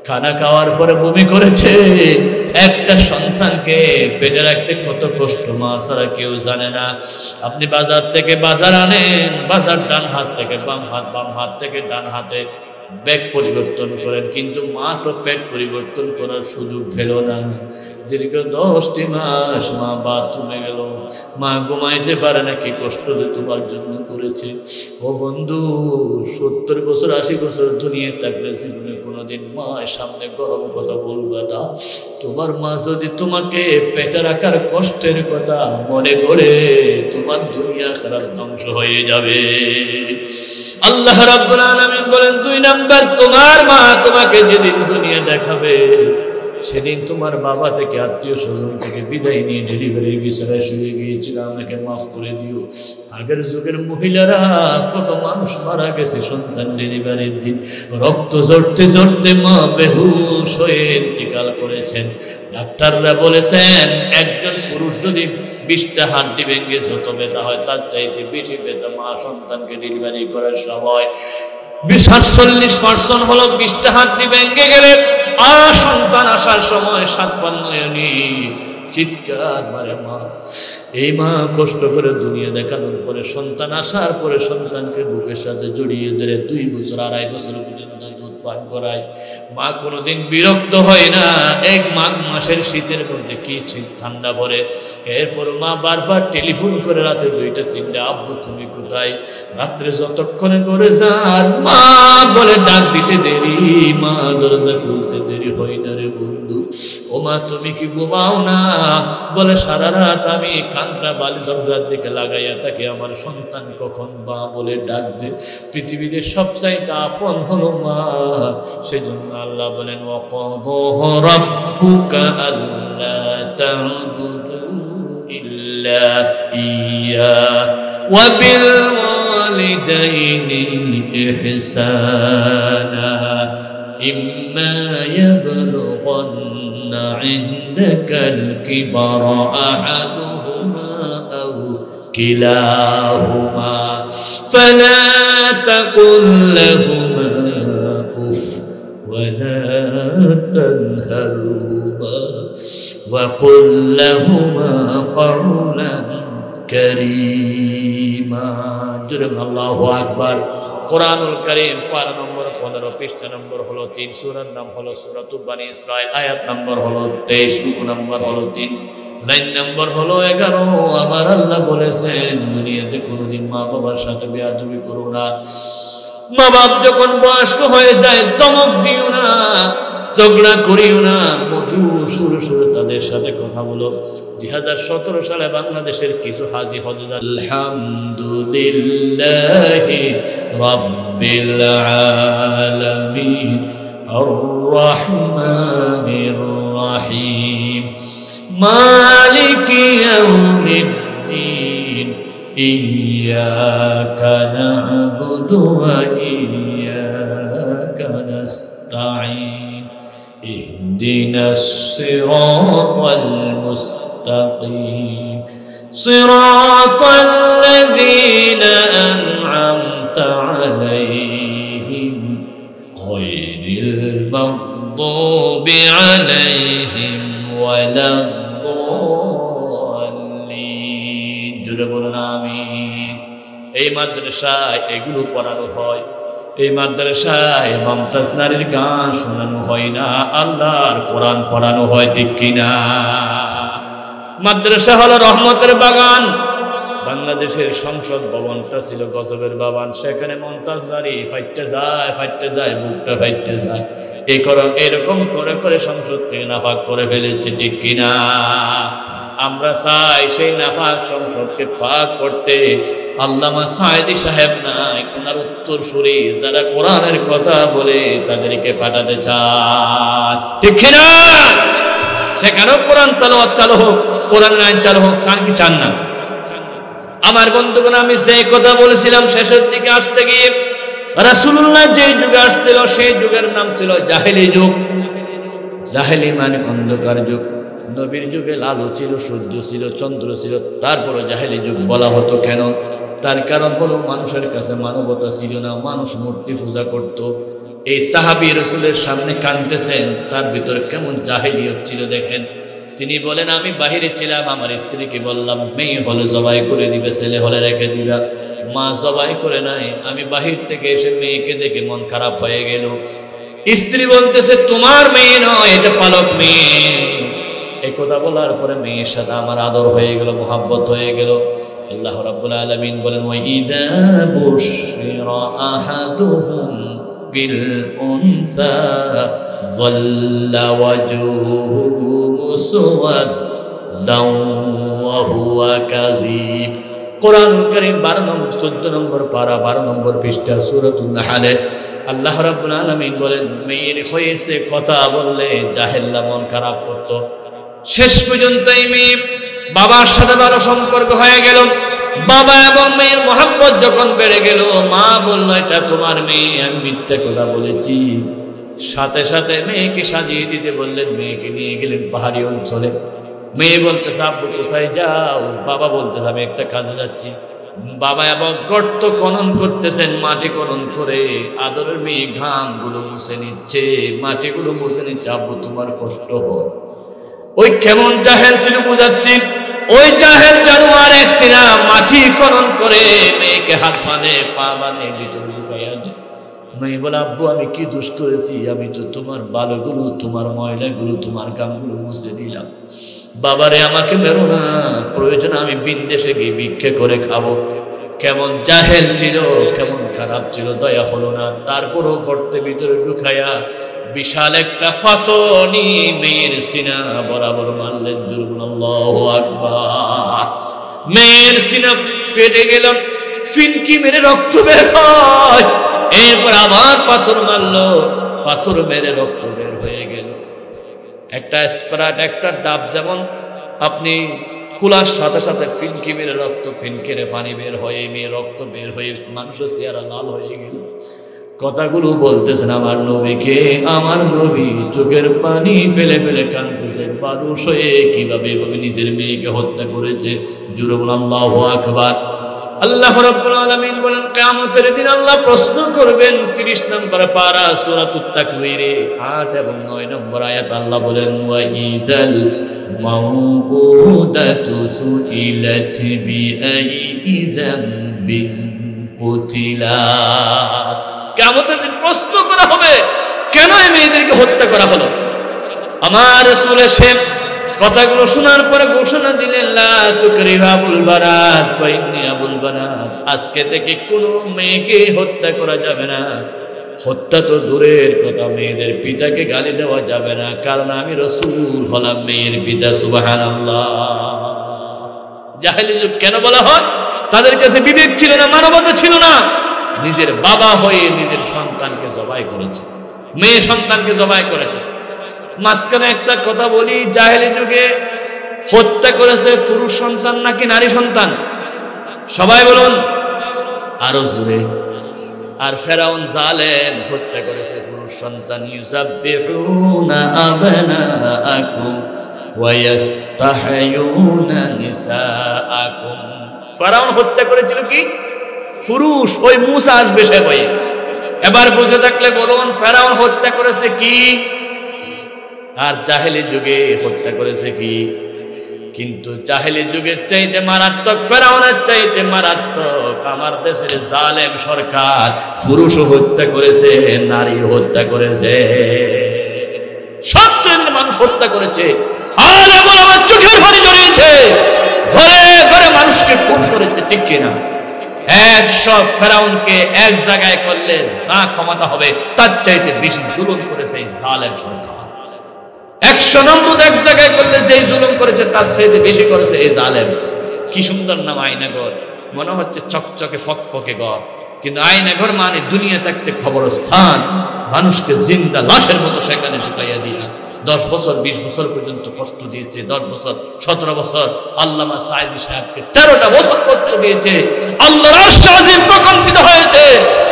খানা খাওয়ার পরে বমি করেছে। একটা সন্তানকে পেটে রাখতে কত কষ্ট মা ছাড়া কেউ জানে না। আপনি বাজার থেকে বাজার আনেন, বাজার ডান হাত থেকে বাম হাত, বাম হাত থেকে ডান হাতে ব্যাগ পরিবর্তন করেন, কিন্তু মা তো পেট পরিবর্তন করার সুযোগ পেল না। দীর্ঘ 10টি মাস মা বাথরুমে গেল, মা ঘুমাইতে পারে না। কি কষ্ট যে তোমার জন্য করেছে। ও বন্ধু, 70 বছর 80 বছর দুনিয়ায় থাকলে জীবনে কোনোদিন মায়ের সামনে গরম কথা বলবে না। তোমার মা যদি তোমাকে পেটে রাখার কষ্টের কথা মনে করে, তোমার দুনিয়া খারাপ ধ্বংস হয়ে যাবে। আল্লাহ রাব্বুল আলামিন বলেন, 2 নাম্বার, তোমার মা তোমাকে যেদিন দুনিয়া দেখাবে, সেদিন তোমার বাবা থেকে আত্মীয় স্বজন থেকে বিদায় নিয়ে ডেলিভারির বিছানায় শুয়ে গিয়েছিল। আমাকে মাফ করে দিও। আগের যুগের মহিলারা কত মানুষ মারা গেছে সন্তান ডেলিভারির দিন। রক্ত ঝরতে ঝরতে মা বেহুশ হয়ে ইন্তেকাল করেছেন। ডাক্তাররা বলেছেন, একজন পুরুষ যদি 20টা হাড্ডি ভেঙে যত ব্যথা হয়, তার চাইতে বেশি ব্যথা মা সন্তানকে ডেলিভারি করার সময়। 40% হলো 20টা হাড্ডি ভেঙে গেলে আর সন্তান আসার সময় 7 চিৎকার মারে মা। এই মা কষ্ট করে দুনিয়া দেখানোর পরে, সন্তান আসার পরে সন্তানকে বুকের সাথে জড়িয়ে ধরে 2 বছর 2.5 বছর পর্যন্ত দুধ পান করায়। মা কোনোদিন বিরক্ত হয় না। এক মাঘ মাসের শীতের মধ্যে কি ঠান্ডা পড়ে, এরপর মা বারবার টেলিফোন করে রাতে 2টা 3টা, আব্বু তুমি কোথায়? রাত্রে যতক্ষণে করে যান, মা বলে ডাক দিতে দেরি, মা দরজা খুলতে দেরি হয় না রে বন্ধু। ও মা তুমি কি ঘুমাও না? বলে সারা রাত আমি কানটা বালি দরজার দিকে লাগাইয়া থাকি, আমার সন্তান কখন মা বলে ডাক দে। পৃথিবীতে সবচাইতে আপন হলো মা। সেজন্য আল্লাহ বলেন, ওয়াকাদা রাব্বুকা আল্লা তা'বুদু ইল্লা ইয়্যা ওয়া বিল ওয়ালিদাইনি ইহসানা ইম্মা ইয়াবলুগান্না ইনদাকাল কিবারা আহাদুহুমা আও কিলাহুমা ফালা তাকুল লাহুমা উফ ওয়ালা তানহারহুমা وقل لهما قولا كريما। আল্লাহু আকবার। কুরআনুল কারীম পারা নম্বর 15, পৃষ্ঠা নম্বর হলো 3, সূরার নাম হলো সূরাতুল বনী ইসরাঈল, আয়াত নম্বর হলো 23, রুকু নম্বর হলো 3, লাইন নম্বর হলো 11। আমার আল্লাহ বলেছেন, দুনিয়াতে কোনোদিন মা বাবার সাথে বেয়াদবি করো না। মা বাপ যখন বয়স্ক হয়ে যায়, ধমক দিও না, ঝগড়া করিও না, মধুর সুরে সুরে তাদের সাথে কথা বলো। 2017 সালে বাংলাদেশের কিছু হাজী হজরত আলহামদুলিল্লাহি রাব্বিল আলামিন আর রহমানির রহিম মালিকি ইয়াউমিদ্দিন ইয়্যাকা না'বুদু ওয়া ইয়্যাকা নাস্তাঈন اهدنا الصراط المستقيم صراط الذين أنعمت عليهم غير المغضوب عليهم ولا الضالين। জোরে বলুন আমিন। এই মাদ্রাসায় এগুলো পড়ানো হয়। এই মাদ্রাসায় মমতাজ নারীর গান শোনানো হয় না, আল্লাহর কোরআন পড়ানো হয়, ঠিক কিনা? মাদ্রাসা হলো রহমতের বাগান। বাংলাদেশের সংসদ ভবনটা ছিল গজবের বাগান। সেখানে মমতাজ নারী ফাইটতে যায়, বুকটা ফাইটতে যায়। এরকম করে করে সংসদ থেকে নাপাক করে ফেলেছে, ঠিক কিনা? আমরা চাই সেই নাপাক সংসদকে পাক করতে। আল্লামা সাঈদী সাহেব নাই, ওনার উত্তরসূরি যারা কোরআনের কথা বলে তাদেরকে পাঠাতে চান, ঠিক না? সেখানেও কোরআন তেলাওয়াত চালু হোক, কোরআনের আইন চালু হোক, চান কি চান না? আমার বন্ধুগণ, আমি যে কথা বলেছিলাম শেষের দিকে আসতে গিয়ে, রাসূলুল্লাহ যে যুগে আসছিল সেই যুগের নাম ছিল জাহেলি যুগ। জাহেলি মানে অন্ধকার যুগ। নবীর যুগে আলো ছিল, সূর্য ছিল, চন্দ্র ছিল, তারপরে জাহেলি যুগ বলা হতো কেন? তার কারণ হলো মানুষের কাছে মানবতা ছিল না, মানুষ মূর্তি পূজা করত। এই সাহাবী রাসূলের সামনে কাঁদতেছেন, তার ভিতরে কেমন জাহেলিয়ত ছিল দেখেন। তিনি বলেন, আমি বাহিরে ছিলাম, আমার স্ত্রীকে বললাম মেয়ে হলে জবাই করে দিবে, ছেলে হলে রেখে দিবা। মা জবাই করে নাই। আমি বাহির থেকে এসে মেয়েকে দেখে মন খারাপ হয়ে গেল। স্ত্রী বলতেছে তোমার মেয়ে নয়, এটা পালক মেয়ে। এই কথা বলার পরে মেয়ের সাথে আমার আদর হয়ে গেল, মোহাব্বত হয়ে গেল। আল্লাহ রাব্বুল আলামিন বলেন, ওয়া ইযা বুশিরা আহাদুহুম বিল উনসা যাল্লা ওয়াজহুহু মুসওয়াদ্দান ওয়া হুয়া কাযীব। কোরআন কারীম 12 নম্বর 14 নম্বর পারা 12 নম্বর পৃষ্ঠা সূরাতুন নাহলে আল্লাহ রাব্বুল আলামিন বলেন, মেয়ের হয়েছে কথা বললে জাহেলরা মন খারাপ করত। শেষ পর্যন্ত এই মেয়ে বাবার সাথে ভালো সম্পর্ক হয়ে গেল। বাবা এবং মেয়ের মহব্বত যখন বেড়ে গেল, মা বলল এটা তোমার মেয়ে, আমি মিথ্যা কথা বলেছি। সাথে সাথে মেয়েকে সাজিয়ে দিতে বললেন, মেয়েকে নিয়ে গেলেন পাহাড়ি অঞ্চলে। মেয়ে বলতেছে আব্বু কোথায় যাও? বাবা বলতেছে আমি একটা কাজে যাচ্ছি। বাবা এবং গর্ত খনন করতেছেন, মাটি খনন করে আদরের মেয়ে ঘামগুলো মুছে নিচ্ছে, মাটিগুলো মুছে নিচ্ছে। আব্বু তোমার কষ্ট হয়। ওই কেমন জাহেল ছিল বুঝাচ্ছি। ওই জাহেল জানোয়ার এক সিনা মাটি খনন করে মেয়েকে হাত বাঁধে, পা বাঁধে, ভিতরে ঢুকাইয়া দেয়। মেয়ে বলে আব্বু আমি কি দোষ করেছি? আমি তো তোমার বালুগুলো, তোমার ময়লাগুলো, তোমার কামগুলো মুছে দিলাম। বাবারে আমাকে মেরো না, প্রয়োজন আমি বিদেশে গিয়ে ভিক্ষা করে খাবো। কেমন জাহেল ছিল, কেমন খারাপ ছিল, দয়া হলো না। তারপরও গর্তের ভিতরে ঢুকাইয়া বিশাল একটা পাথর নিয়ে মেয়ের সিনা বরাবর মারলেন। জুরুন আল্লাহু আকবার। মেয়ের সিনা ফেটে গেল, ফিনকি মেরে রক্ত বের হয়। এরপর আবার পাথর মারলো, পাথর মেরে রক্ত বের হয়ে গেল। একটা স্প্রাট, একটা ডাব যেমন আপনি কুলার সাথে সাথে ফিনকি মেরে রক্ত, ফিনকিরে পানি বের হয়ে মেয়ে রক্ত বের হয়ে মানুষের চেহারা লাল হয়ে গেল। কথাগুলো বলতেছেন আমার নবীকে, আমার নবী চোখের পানি ফেলে ফেলে কাঁদতেছেন। মানুষ হয়ে কিভাবে এভাবে নিজের মেয়েকে হত্যা করেছে। জোরে বলুন আল্লাহু আকবার। আল্লাহ রাব্বুল আলামিন বলেন কিয়ামতের দিন আল্লাহ প্রশ্ন করবেন। 30 নম্বর পারা সূরাতুত তাকবীরে 8 এবং 9 নম্বর আয়াত আল্লাহ বলেন, ওয়া ইদাল মাউউদাতু সুইলাত বিআইয়ি যামবিন কুতিলাত। কিয়ামতের দিন প্রশ্ন করা হবে, কেন এই মেয়েদেরকে হত্যা করা হলো? আমার রাসূল এসে কথাগুলো শোনার পরে ঘোষণা দিলেন, লা তুকরিহু আবুল বানাত ওয়া ইন্নী আবুল বানাত। আজকে থেকে কোনো মেয়েকে হত্যা করা যাবে না। হত্যা তো দূরের কথা, মেয়েদের পিতাকে গালি দেওয়া যাবে না, কারণ আমি রাসূল হলাম মেয়ের পিতা। সুবহানাল্লাহ। জাহেলি যুগ কেন বলা হয়? তাদের কাছে বিবেক ছিল না, মানবতা ছিল না। নিজের বাবা হয়ে নিজের সন্তানকে জবাই করেছে, মেয়ে সন্তানকে জবাই করেছে। মাঝখানে একটা কথা বলি, জাহেলি যুগে হত্যা করেছে পুরুষ সন্তান নাকি নারী সন্তান? সবাই বলুন আরো জোরে। আর ফেরাউন জালেম হত্যা করেছে পুরুষ সন্তান। ইউযাববিহুনা আবনাআকুম ওয়া ইস্তাহয়ুনা নিসাআকুম। ফেরাউন হত্যা করেছিল কি? পুরুষ। ওই মূসা আসবে সে হয়ে। এবার বুঝে থাকলে বলুন ফেরাউন হত্যা করেছে কি? আর জাহেলি যুগে হত্যা করেছে কি? কিন্তু জাহেলি যুগের চাইতে মারাত্মক, ফেরাউনের চাইতে মারাত্মক আমার দেশের জালেম সরকার পুরুষ হত্যা করেছে, নারী হত্যা করেছে, সব শ্রেণীর মানুষ হত্যা করেছে। আর এমন আমার চোখের পানি জড়িয়েছে, ঘরে ঘরে মানুষকে খুন করেছে, ঠিক কিনা? 100 ফেরাউনকে এক জায়গায় করলে যা ক্ষমতা হবে তার চাইতে বেশি জুলুম করেছে এই জালেম সরকার। 100 নম্বর এক জায়গায় করলে যেই জুলুম করেছে তার চেয়ে বেশি করেছে এই জালেম। কি সুন্দর নাম আয়নাঘর, মনে হচ্ছে চকচকে ফকফকে ঘর, কিন্তু আয়নাঘর মানে দুনিয়া থাকতে খবরস্থান, মানুষকে জিন্দা লাশের মতো সেখানে শুকাইয়া দিয়া 10 বছর 20 বছর পর্যন্ত কষ্ট দিয়েছে। 10 বছর 17 বছর আল্লামা সাঈদী সাহেবকে 13টা বছর কষ্ট দিয়েছে। আল্লাহর আরশ আজিম প্রকম্পিত হয়েছে।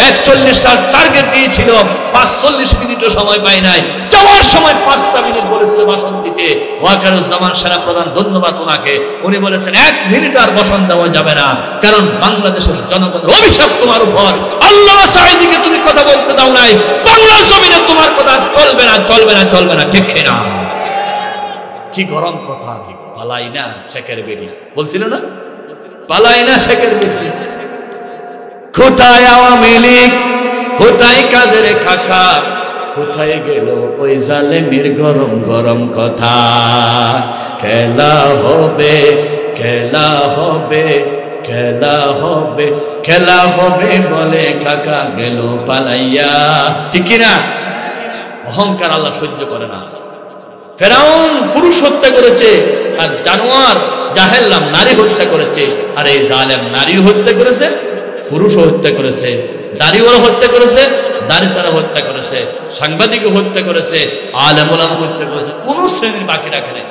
41 সাল টার্গেট দিয়েছিল, 45 মিনিটও সময় পায় নাই। যাওয়ার সময় 5টা মিনিট বলেছিল ভাষণ দিতে। ওয়াকারুজ্জামান সেনা প্রধান, ধন্যবাদ ওনাকে, উনি বলেছেন 1 মিনিট আর ভাষণ দেওয়া যাবে না, কারণ বাংলাদেশের জনগণের অভিশাপ তোমার উপর। আল্লামা সাঈদীকে তুমি কথা বলতে দাও নাই, বাংলার জমিনে তোমার কথা চলবে না, চলবে না, চলবে না, ঠিক না? কি গরম কথা! পালাই না শেখের বেটি বলছিল না, পালাই না শেখের বেটি। কোথায় আওয়ামী লীগ, কোথায় কাদের কাকা, কোথায় গেল ওই জালেমের গরম গরম কথা? খেলা হবে, খেলা হবে, খেলা হবে, খেলা হবে বলে কাকা গেল পালাইয়া, ঠিক না? অহংকার আল্লাহ সহ্য করে না। ফেরাউন পুরুষ হত্যা করেছে, আর জানোয়ার জাহেল্লাম নারী হত্যা করেছে, আর এই জালেম নারী হত্যা করেছে, পুরুষও হত্যা করেছে, দাড়িওয়ালা হত্যা করেছে, দাড়ি ছাড়া হত্যা করেছে, সাংবাদিকও হত্যা করেছে, আলেম ওলামা হত্যা করেছে, কোন শ্রেণীর বাকি রাখে নাই।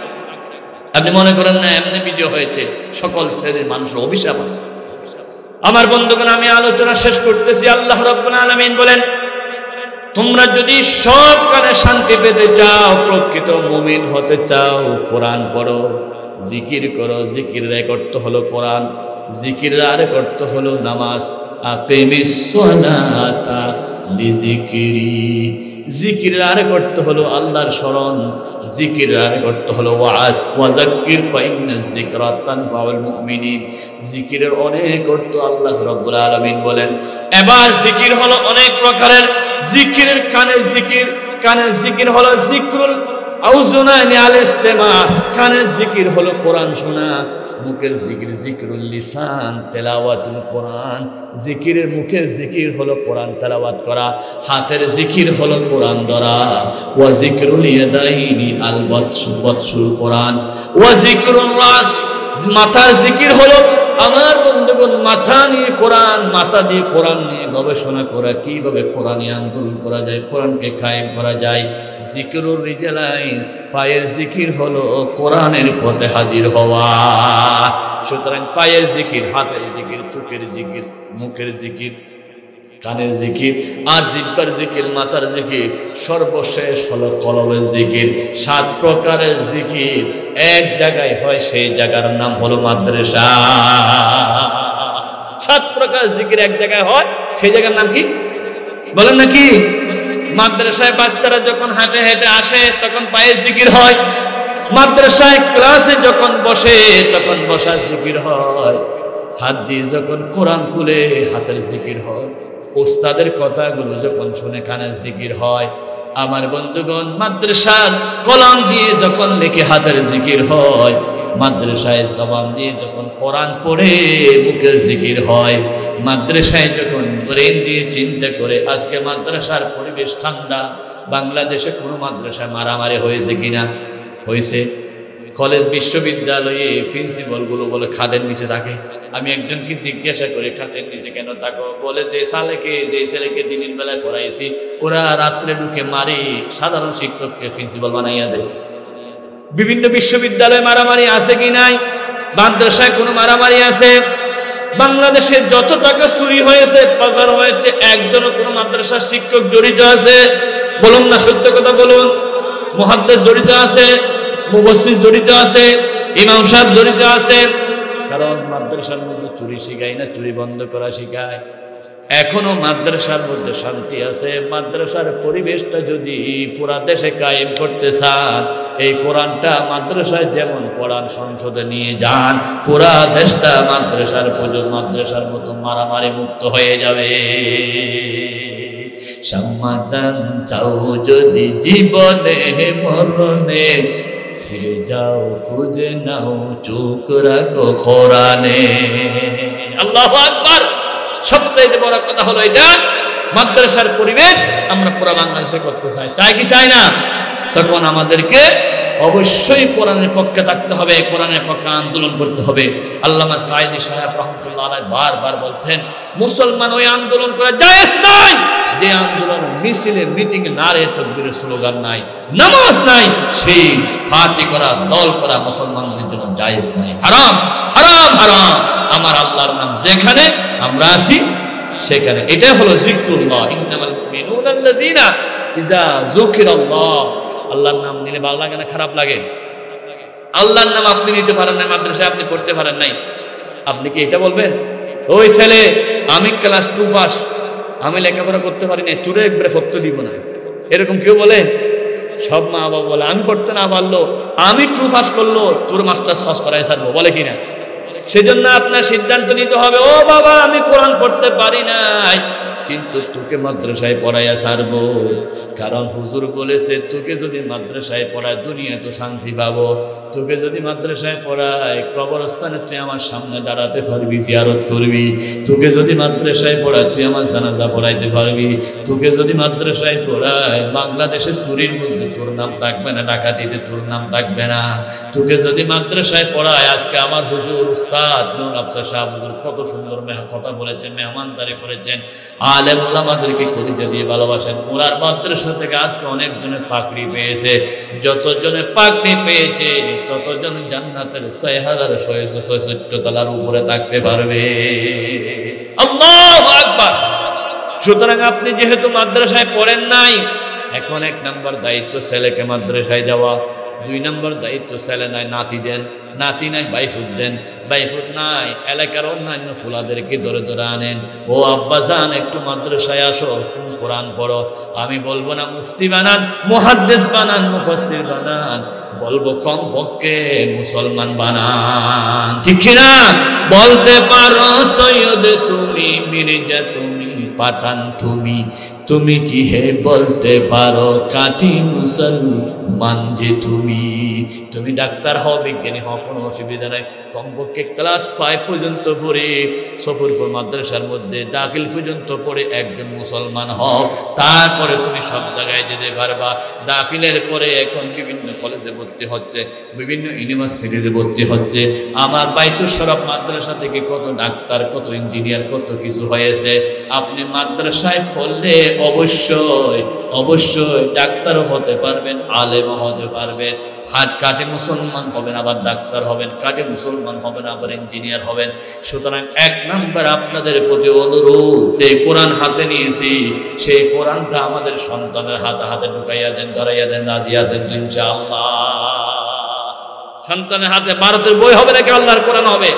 আপনি মনে করেন না এমনি বিজয় হয়েছে? সকল শ্রেণীর মানুষের অভিশাপ আছে। আমার বন্ধুগণ, আমি আলোচনা শেষ করতেছি। আল্লাহ রাব্বুল আলামিন বলেন, তোমরা যদি সব কানে শান্তি পেতে চাও, প্রকৃত মুমিন হতে চাও, কোরআন পড়ো, জিকির করো। জিকির রেকর্ড হলো কোরআন, জিকির রেকর্ড হলো নামাজ। আকিমিস সালাতা লিজিকরি, জিকির রেকর্ড হলো আল্লাহর স্মরণ, জিকির রেকর্ড হলো ওয়াজ। ওয়াজাক্কির ফাইন্নাজ যিকরা তানফাউল মুমিনিন, জিকিরের অনেক অর্থ আল্লাহ রাব্বুল আলামিন বলেন। এবার জিকির হলো অনেক প্রকারের। জিকিরের কানে জিকির, কানে জিকির হলো জিকরুল আউযুনানি আল ইস্তিমা, কানে জিকির হলো কোরআন শোনা। মুখের জিকির জিকরুল লিসান তেলাওয়াতুল কোরআন, জিকিরের মুখের জিকির হলো কোরআন তেলাওয়াত করা। হাতের জিকির হলো কোরআন ধরা। ওয়া জিকরুল ইয়াদাইনি আল বাতশুল কোরআন, ওয়া জিকরুল রাস, মাথার জিকির হলো আমার বন্ধুগণ মাথা নিয়ে কোরআন, মাথা দিয়ে কোরআন নিয়ে গবেষণা করা, কিভাবে কোরআনে আন্দোলন করা যায়, কোরআনকে কায়েম করা যায়। জিকরুর রিজালাইন, পায়ের জিকির হলো কোরআনের পথে হাজির হওয়া। সুতরাং পায়ের জিকির, হাতের জিকির, চোখের জিকির, মুখের জিকির, কানের জিকির, আর জিহ্বার জিকির, মাথার জিকির, সর্বশেষ হলো কলবের জিকির। 7 প্রকারের জিকির এক জায়গায় হয়, সেই জায়গার নাম হলো মাদ্রাসা। 7 প্রকার জিকির এক জায়গায় হয়, সেই জায়গার নাম কি বলেন নাকি? মাদ্রাসায় বাচ্চারা যখন হাঁটে হেঁটে আসে তখন পায়ের জিকির হয়। মাদ্রাসায় ক্লাসে যখন বসে তখন বসার জিকির হয়। হাত দিয়ে যখন কোরআন খুলে হাতের জিকির হয়। ওস্তাদের কথাগুলো যখন শুনে কানের জিকির হয়। আমার বন্ধুগণ, মাদ্রাসার কলম দিয়ে যখন লিখে হাতের জিকির হয়। মাদ্রাসায় জবান দিয়ে যখন কোরআন পড়ে মুখের জিকির হয়। মাদ্রাসায় যখন ব্রেন দিয়ে চিন্তা করে, আজকে মাদ্রাসার পরিবেশ ঠান্ডা, বাংলাদেশে কোনো মাদ্রাসায় মারামারি হয়েছে কিনা? হয়েছে। কলেজ বিশ্ববিদ্যালয়ে প্রিন্সিপালগুলো বলে খাদের নিচে থাকে। আমি একজনকে জিজ্ঞাসা করে খাদের নিচে কেন থাকো? বলে যে ছেলেকে দিনের বেলায় পড়াইছি, ওরা রাত্রে ঢুকে মারি, সাধারণ শিক্ষককে প্রিন্সিপাল বানাইয়া দেয়। বিভিন্ন বিশ্ববিদ্যালয়ে মারামারি আছে কি নাই? মাদ্রাসায় কোনো মারামারি আছে? বাংলাদেশে যত টাকা চুরি হয়েছে, পাচার হয়েছে, একজনও কোনো মাদ্রাসার শিক্ষক জড়িত আছে? বলুন না, সত্য কথা বলুন। মুহাদ্দিস জড়িত আছে, মুফাসসির জড়িত আছে, ইমাম সাহেব জড়িত আছে। কারণ মাদ্রাসার মধ্যে চুরি শিখায় না, চুরি বন্ধ করা শিখায়। এখনো মাদ্রাসার মধ্যে শান্তি আছে। মাদ্রাসার পরিবেশটা যদি পুরা দেশে কায়েম করতে চান, এই কোরআনটা মাদ্রাসায় যেমন পড়ান, সংসদে নিয়ে যান, পুরা দেশটা মাদ্রাসার মতো মারামারি মুক্ত হয়ে যাবে। সমাধান চাও যদি জীবনে মরণে, ফিরে যাও খুঁজে নাও, চোখ রাখো কোরআনে। আল্লাহু আকবার। সবচেয়ে বড় কথা হলো এটা, মাদ্রাসার পরিবেশ আমরা পুরো বাংলাদেশে করতে চাই। চাই কি চাই না? তখন আমাদেরকে অবশ্যই কোরআনের পক্ষে থাকতে হবে, কোরআনের পক্ষে আন্দোলন করতে হবে। আল্লামা সাঈদী সাহেব রাহমাতুল্লাহ আলাইহি বারবার বলতেন, মুসলমান ওই আন্দোলন করা জায়েজ নাই যে আন্দোলন মিছিলে মিটিংয়ে নারে তাকবীরের স্লোগান নাই, নামাজ নাই, সেই পার্টি করা, দল করা মুসলমানদের জন্য জায়েজ নাই, হারাম হারাম হারাম। আমার আল্লাহর নাম যেখানে আমরা আসি সেখানে, এটাই হলো যিকরুল্লাহ। ইন্নামাল মুমিনুনা আল্লাযীনা ইযা যুকিরাল্লাহ, আল্লাহর নাম নিলে ভালো লাগে না খারাপ লাগে? আল্লাহর নাম আপনি নিতে পারেন না, মাদ্রাসায় আপনি পড়তে পারেন নাই, আপনি কি এটা বলবেন ওই ছেলে আমি ক্লাস 2 পাস, আমি লেখাপড়া করতে পারি না, তোরে একবারে ফটো দিব না, এরকম কেউ বলে? সব মা বাবা বলে আমি পড়তে না পারলো, আমি 2 পাস করলো, তোর মাস্টার্স পাস করাই ছাড়বো, বলে কিনা? সেজন্য আপনার সিদ্ধান্ত নিতে হবে, ও বাবা আমি কোরআন পড়তে পারি নাই, কিন্তু তোকে মাদ্রাসায় পড়াইয়া ছাড়বো, কারণ হুজুর বলেছে তোকে যদি মাদ্রাসায় পড়ায় দুনিয়া তো শান্তি পাবো, তোকে যদি মাদ্রাসায় পড়ায় কবরস্থানে তুই আমার সামনে দাঁড়াতে পারবি, জিয়ারত করবি, তোকে যদি মাদ্রাসায় পড়ায় তুই আমার জানাজা পড়াইতে পারবি, তোকে যদি মাদ্রাসায় পড়ায় বাংলাদেশে চুরির মধ্যে তোর নাম থাকবে না, ডাকাতিতে তোর নাম থাকবে না, তোকে যদি মাদ্রাসায় পড়ায় আজকে আমার হুজুর উস্তাদ নূর আফসার সাহেব হুজুর কত সুন্দর কথা বলেছেন, মেহমানদারি করেছেন, আলেম ওলামাদেরকে কলিজা দিয়ে ভালোবাসেন, ওনার মাদ্রাসা থেকে আজকে অনেকজনে পাকড়ি পেয়েছে, যতজনে পাকড়ি পেয়েছে ততজন জান্নাতের ৬,৬৬৬ তলার উপরে থাকতে পারবে। আল্লাহু আকবার। সুতরাং আপনি যেহেতু মাদ্রাসায় পড়েন নাই, এখন ১ নম্বর দায়িত্ব ছেলেকে মাদ্রাসায় যাওয়া, ২ নম্বর দায়িত্ব ছেলে নাই নাতি দেন, নাতি নাই বাইফুট দেন, বাইফুট নাই এলাকার অন্যান্য ফুলাদেরকে ধরে ধরে আনেন, ও আব্বা যান একটু মাদ্রাসায় আসো, কোরআন পড়ো। আমি বলবো না মুফতি বানান, মুহাদ্দিস বানান, মুফাসসির বানান, বলবো কমপক্ষে মুসলমান বানান, ঠিক না? বলতে পারো সৈয়দ তুমি, মির্জা তুমি, পাঠান তুমি, তুমি কি হে বলতে পারো কাটি মুসলমান যে তুমি। তুমি ডাক্তার হও, বিজ্ঞানী হও, কোনো অসুবিধা নাই, কমপক্ষে ক্লাস 5 পর্যন্ত পড়ে সফরপুর মাদ্রাসার মধ্যে দাখিল পর্যন্ত পড়ে একজন মুসলমান হও, তারপরে তুমি সব জায়গায় যেতে পারবা। দাখিলের পরে এখন বিভিন্ন কলেজে ভর্তি হচ্ছে, বিভিন্ন ইউনিভার্সিটিতে ভর্তি হচ্ছে। আমার বাইতুল শরফ মাদ্রাসা থেকে কত ডাক্তার, কত ইঞ্জিনিয়ার, কত কিছু হয়েছে। আপনি মাদ্রাসায় পড়লে অবশ্যই অবশ্যই ডাক্তারও হতে পারবেন, আলেমও হতে পারবেন, হাত কাটে মুসলমান হবেন, আবার ডাক্তার হবেন, কাটে মুসলমান হবেন, আবার ইঞ্জিনিয়ার হবেন। সুতরাং ১ নম্বর আপনাদের প্রতি অনুরোধ, যে কোরআন হাতে নিয়েছি সেই কোরআনটা আমাদের সন্তানের হাতে হাতে ঢুকাইয়া দেন, ধরাইয়া দেন, রাজি আছেন তো ইনশাআল্লাহ? সন্তানের হাতে ভারতের বই হবে নাকি আল্লাহর কোরআন হবে?